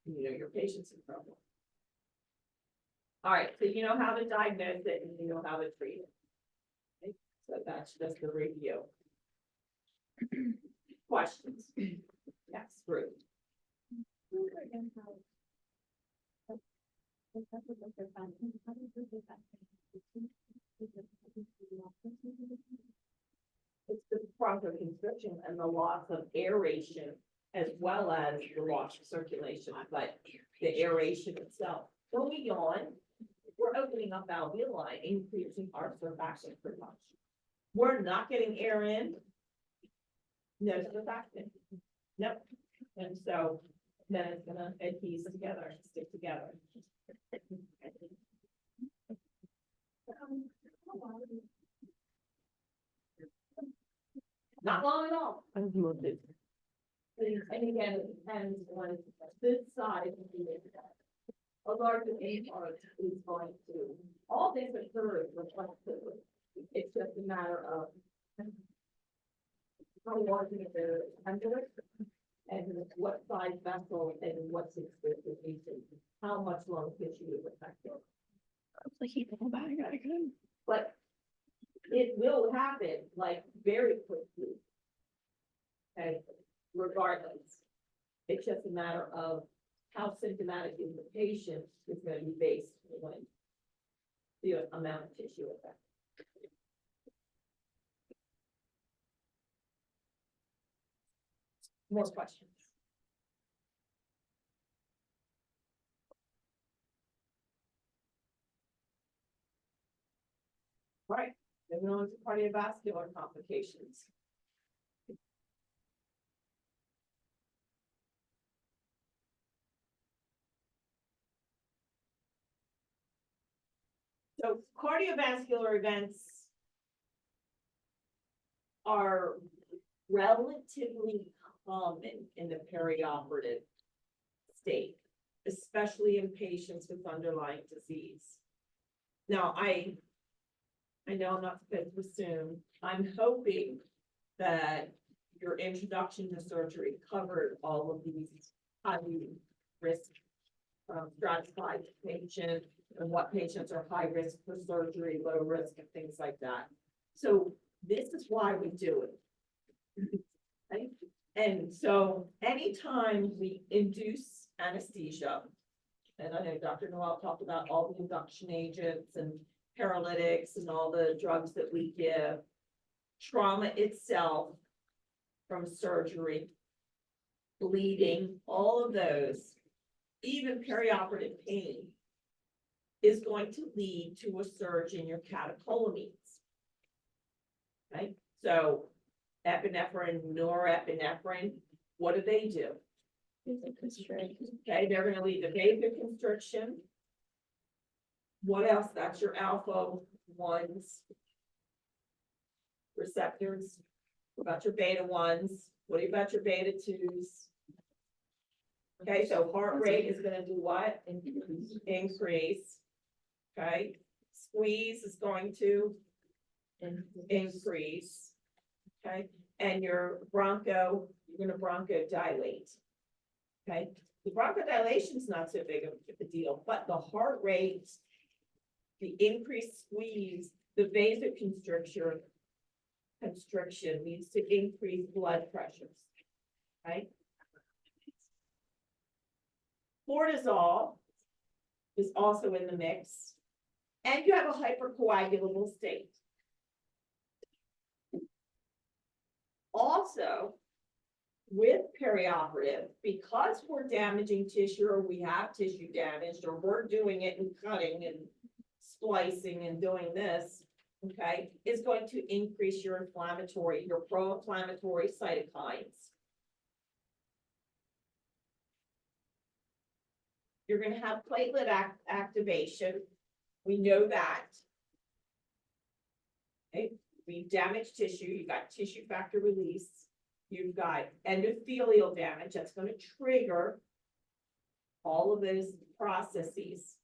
You know your patient's in trouble. All right, so you know how to diagnose it and you know how to treat it. Okay, so that's just a review. Questions? Yes, Ruth. It's the bronchoconstriction and the loss of aeration as well as the loss of circulation, but the aeration itself. When we yawn, we're opening up alveoli, increasing our surfactant pretty much. We're not getting air in. No surfactant. Nope. And so then it's gonna adhese together, stick together. Not long at all. And again, it depends on this side. A larger A part is going to, all this occurs reflexively. It's just a matter of how large is the embolus and what size vessel and what's its specification, how much lung tissue is affected. But it will happen like very quickly. Okay, regardless. It's just a matter of how symptomatic is the patient is going to be based on the amount of tissue affected. More questions? Right, moving on to cardiovascular complications. So cardiovascular events are relatively common in the perioperative state, especially in patients with underlying disease. Now, I know I'm not supposed to assume, I'm hoping that your introduction to surgery covered all of these high risk stratified patients and what patients are high risk for surgery, low risk, and things like that. So this is why we do it. Okay? And so anytime we induce anesthesia, and I know Dr. Noel talked about all the induction agents and paralytics and all the drugs that we give, trauma itself from surgery, bleeding, all of those, even perioperative pain is going to lead to a surge in your catecholamines. Okay, so epinephrine, norepinephrine, what do? Okay, they're gonna lead to vasoconstriction. What else? That's your alpha ones. Receptors. What about your beta ones? What about your beta twos? Okay, so heart rate is gonna do what? Increase. Okay, squeeze is going to increase. Okay, and your you're gonna bronchodilate. Okay, the bronchodilation is not so big of a deal, but the heart rate, the increased squeeze, the vasoconstriction leads to increased blood pressures. Right? Cortisol is also in the mix, and you have a hypercoagulable state. Also, with perioperative, because we're damaging tissue or we have tissue damaged or we're doing it and cutting and splicing and doing this, okay, is going to increase your pro-inflammatory cytokines. You're going to have platelet activation. We know that. Okay, we damage tissue. You've got tissue factor release. You've got endothelial damage. That's going to trigger all of those processes.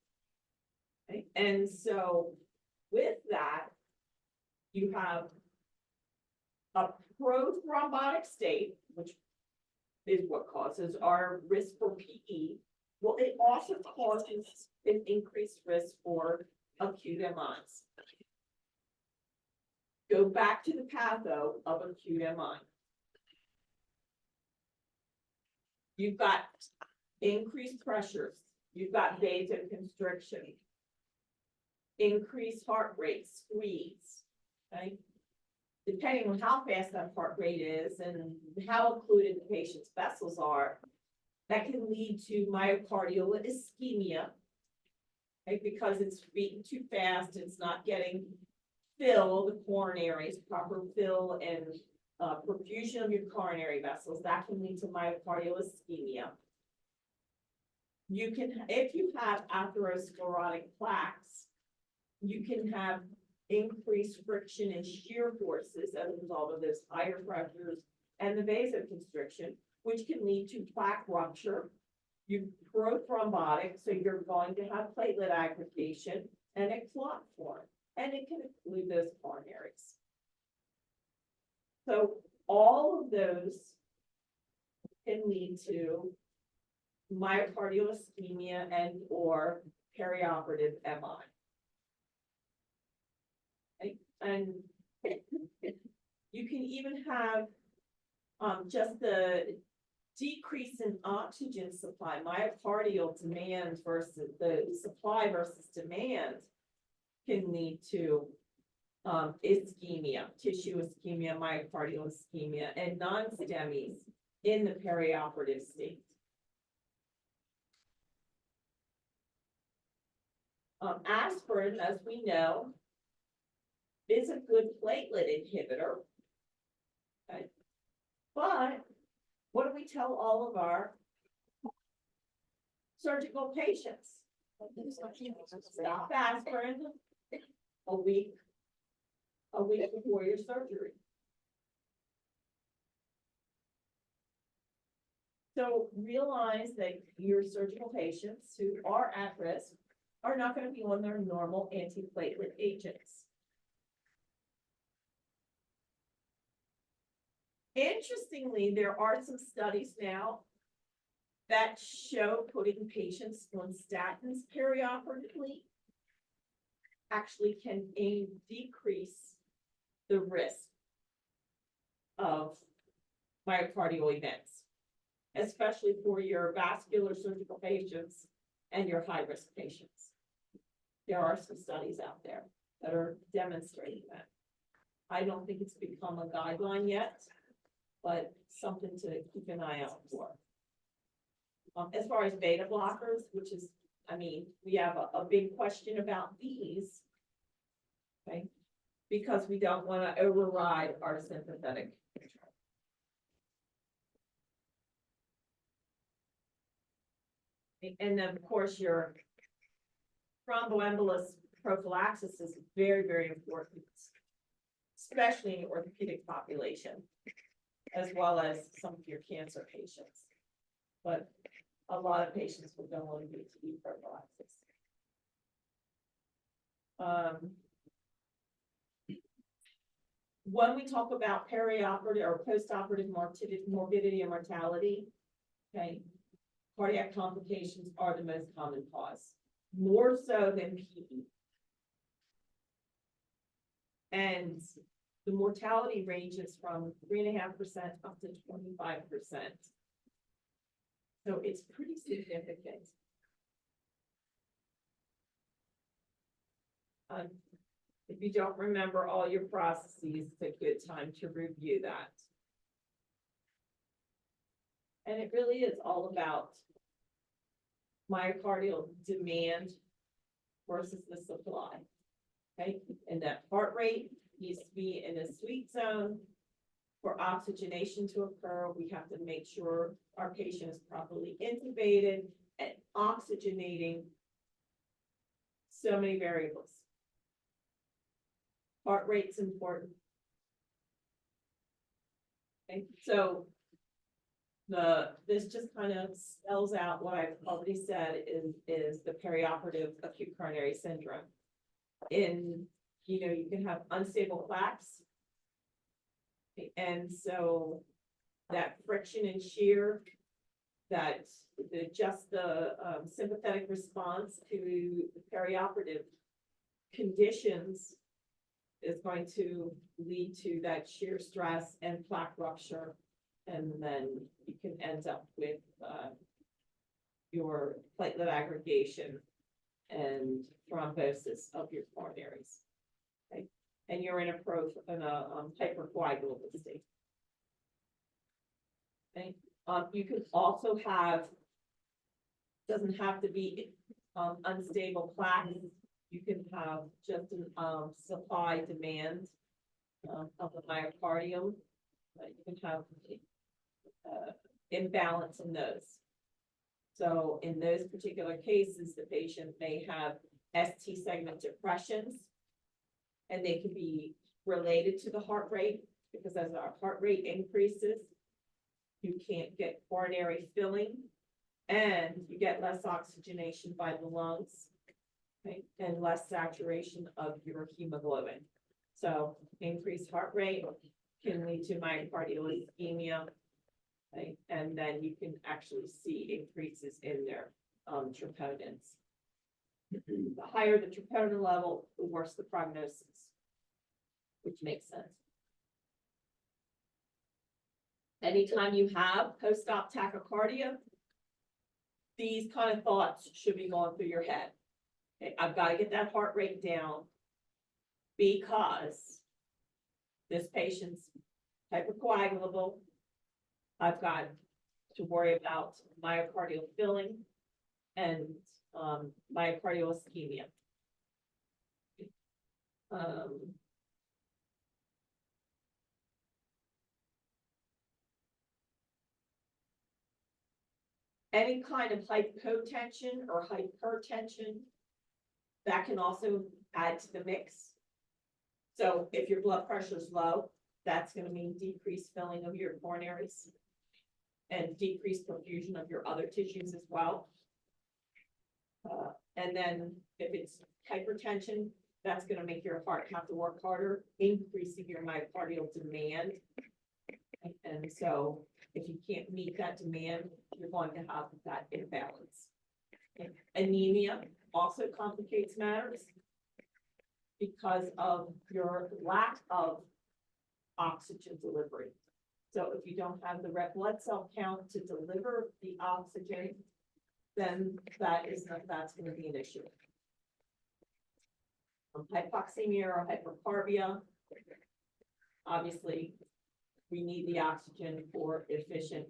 Okay, and so with that, you have a prothrombotic state, which is what causes our risk for PE. Well, it also causes an increased risk for acute MIs. Go back to the patho of acute MI. You've got increased pressures. You've got vasoconstriction, increased heart rate, squeeze. Okay, depending on how fast that heart rate is and how occluded the patient's vessels are, that can lead to myocardial ischemia, okay, because it's beating too fast, it's not getting fill, the coronaries, proper fill and perfusion of your coronary vessels. That can lead to myocardial ischemia. You can, if you have atherosclerotic plaques, you can have increased friction and shear forces as a result of those higher pressures and the vasoconstriction, which can lead to plaque rupture. You prothrombotic, so you're going to have platelet aggregation and a clot form, and it can include those coronaries. So all of those can lead to myocardial ischemia and or perioperative MI. Okay? And you can even have just the decrease in oxygen supply, myocardial demand versus the supply versus demand can lead to ischemia, tissue ischemia, myocardial ischemia, and non-STEMIs in the perioperative state. Aspirin, as we know, is a good platelet inhibitor. Okay. But what do we tell all of our surgical patients? Stop aspirin a week before your surgery. So realize that your surgical patients who are at risk are not going to be on their normal antiplatelet agents. Interestingly, there are some studies now that show putting patients on statins perioperatively actually can decrease the risk of myocardial events, especially for your vascular surgical patients and your high-risk patients. There are some studies out there that are demonstrating that. I don't think it's become a guideline yet, but something to keep an eye out for. As far as beta blockers, which is I mean, we have a big question about these. Okay, because we don't wanna override our sympathetic. And then, of course, your thromboembolus prophylaxis is very, very important, especially in the orthopedic population, as well as some of your cancer patients. But a lot of patients will go on to TB prophylaxis. When we talk about perioperative or postoperative morbidity and mortality, okay, cardiac complications are the most common cause, more so than PE. And the mortality ranges from 3.5% up to 25%. So it's pretty significant. If you don't remember all your processes, it's a good time to review that. And it really is all about myocardial demand versus the supply. Okay, and that heart rate needs to be in a sweet zone. For oxygenation to occur, we have to make sure our patient is properly intubated and oxygenating. So many variables. Heart rate's important. Okay, so this just kind of spells out what I've already said is the perioperative acute coronary syndrome. You can have unstable plaques. And so that friction and shear, that the sympathetic response to the perioperative conditions is going to lead to that shear stress and plaque rupture. And then you can end up with your platelet aggregation and thrombosis of your coronaries. Okay, and you're in a hypercoagulable state. Okay, you can also have, doesn't have to be unstable plaque. You can have just an supply demand of the myocardium. You can have imbalance in those. So in those particular cases, the patient may have ST segment depressions, and they can be related to the heart rate, because as our heart rate increases, you can't get coronary filling, and you get less oxygenation by the lungs, okay, and less saturation of your hemoglobin. So increased heart rate can lead to myocardial ischemia, okay? And then you can actually see increases in their troponins. The higher the troponin level, the worse the prognosis, which makes sense. Anytime you have post-op tachycardia, these kind of thoughts should be going through your head. Okay, I've got to get that heart rate down because this patient's hypercoagulable. I've got to worry about myocardial filling and myocardial ischemia. Any kind of hypotension or hypertension, that can also add to the mix. So if your blood pressure is low, that's going to mean decreased filling of your coronaries and decreased perfusion of your other tissues as well. And then if it's hypertension, that's going to make your heart have to work harder, increasing your myocardial demand. And so if you can't meet that demand, you're going to have that imbalance. Anemia also complicates matters because of your lack of oxygen delivery. So if you don't have the red blood cell count to deliver the oxygen, then that's going to be an issue. Hypoxemia or hypercarbia, obviously, we need the oxygen for efficient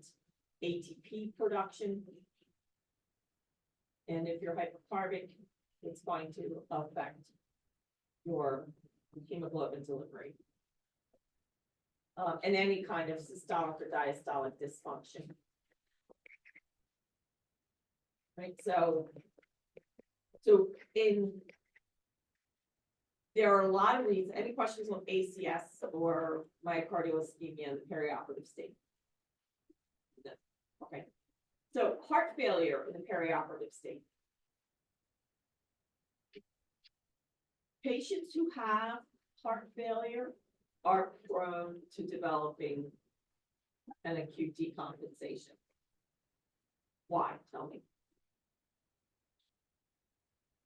ATP production. And if you're hypercarbic, it's going to affect your hemoglobin delivery. And any kind of systolic or diastolic dysfunction. Right, so there are a lot of reasons. Any questions on ACS or myocardial ischemia in the perioperative state? No. Okay, so heart failure in the perioperative state. Patients who have heart failure are prone to developing an acute decompensation. Why? Tell me.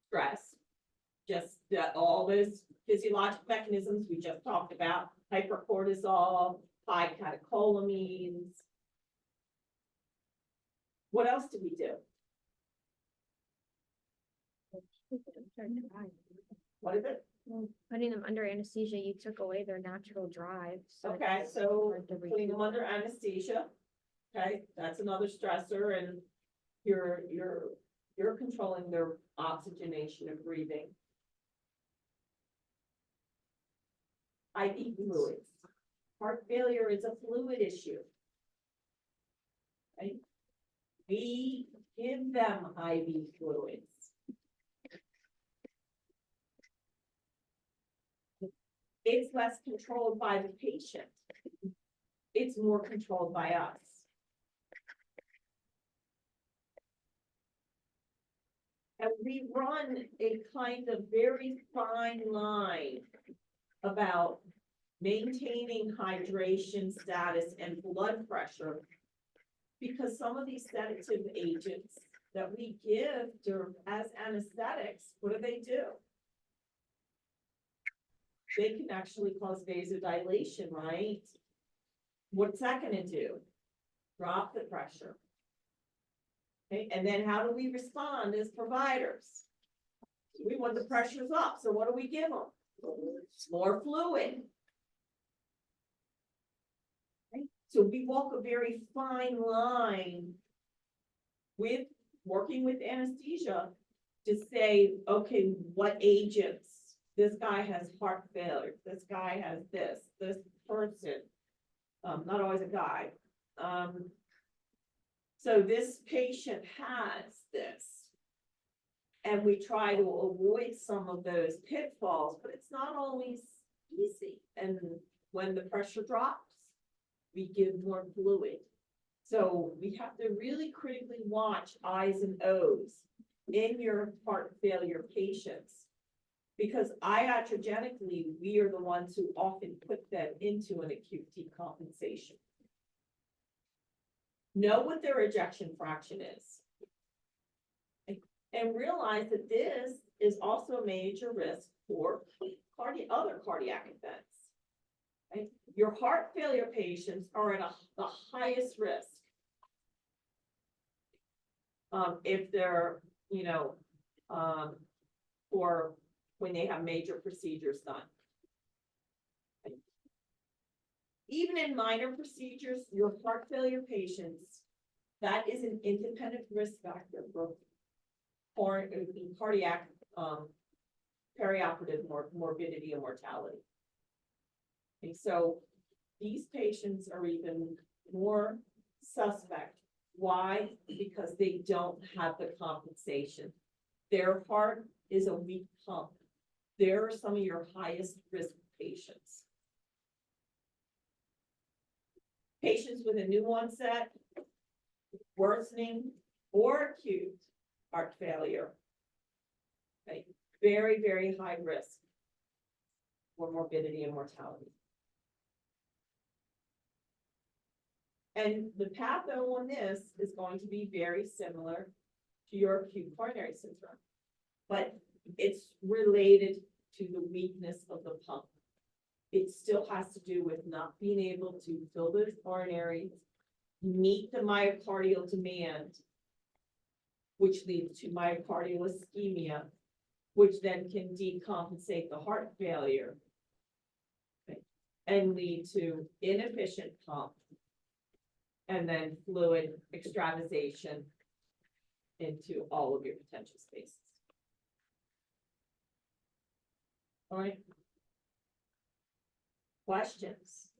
Stress, just all those physiologic mechanisms we just talked about, hypercortisol, high catecholamines. What else do we do? What is it? Putting them under anesthesia, you took away their natural drive. So Okay, it's so hard to putting them recoup. under anesthesia, okay, that's another stressor, and you're controlling their oxygenation and breathing. IV fluids. Heart failure is a fluid issue. Right? We give them IV fluids. It's less controlled by the patient. It's more controlled by us. And we run a kind of very fine line about maintaining hydration status and blood pressure. Because some of these sedative agents that we give as anesthetics, what do? They can actually cause vasodilation, right? What's that gonna do? Drop the pressure. Okay, and then how do we respond as providers? We want the pressures up, so what do we give them? More fluid. Right? So we walk a very fine line with working with anesthesia to say, okay, what agents? This guy has heart failure, this guy has this person, not always a guy. So this patient has this. And we try to avoid some of those pitfalls, but it's not always easy. And when the pressure drops, we give more fluid. So we have to really critically watch I's and O's in your heart failure patients. Because iatrogenically, we are the ones who often put them into an acute decompensation. Know what their ejection fraction is. And realize that this is also a major risk for other cardiac events. Right? Your heart failure patients are at the highest risk. If they're, or when they have major procedures done. Even in minor procedures, your heart failure patients, that is an independent risk factor for cardiac perioperative morbidity and mortality. Okay, so these patients are even more suspect. Why? Because they don't have the compensation. Their heart is a weak pump. There are some of your highest risk patients. Patients with a new onset, worsening, or acute heart failure. Okay. Very, very high risk for morbidity and mortality. And the patho on this is going to be very similar to your acute coronary syndrome, but it's related to the weakness of the pump. It still has to do with not being able to fill those coronaries, meet the myocardial demand, which leads to myocardial ischemia, which then can decompensate the heart failure, okay, and lead to inefficient pump, and then fluid extravasation, into all of your potential spaces. All right. Questions?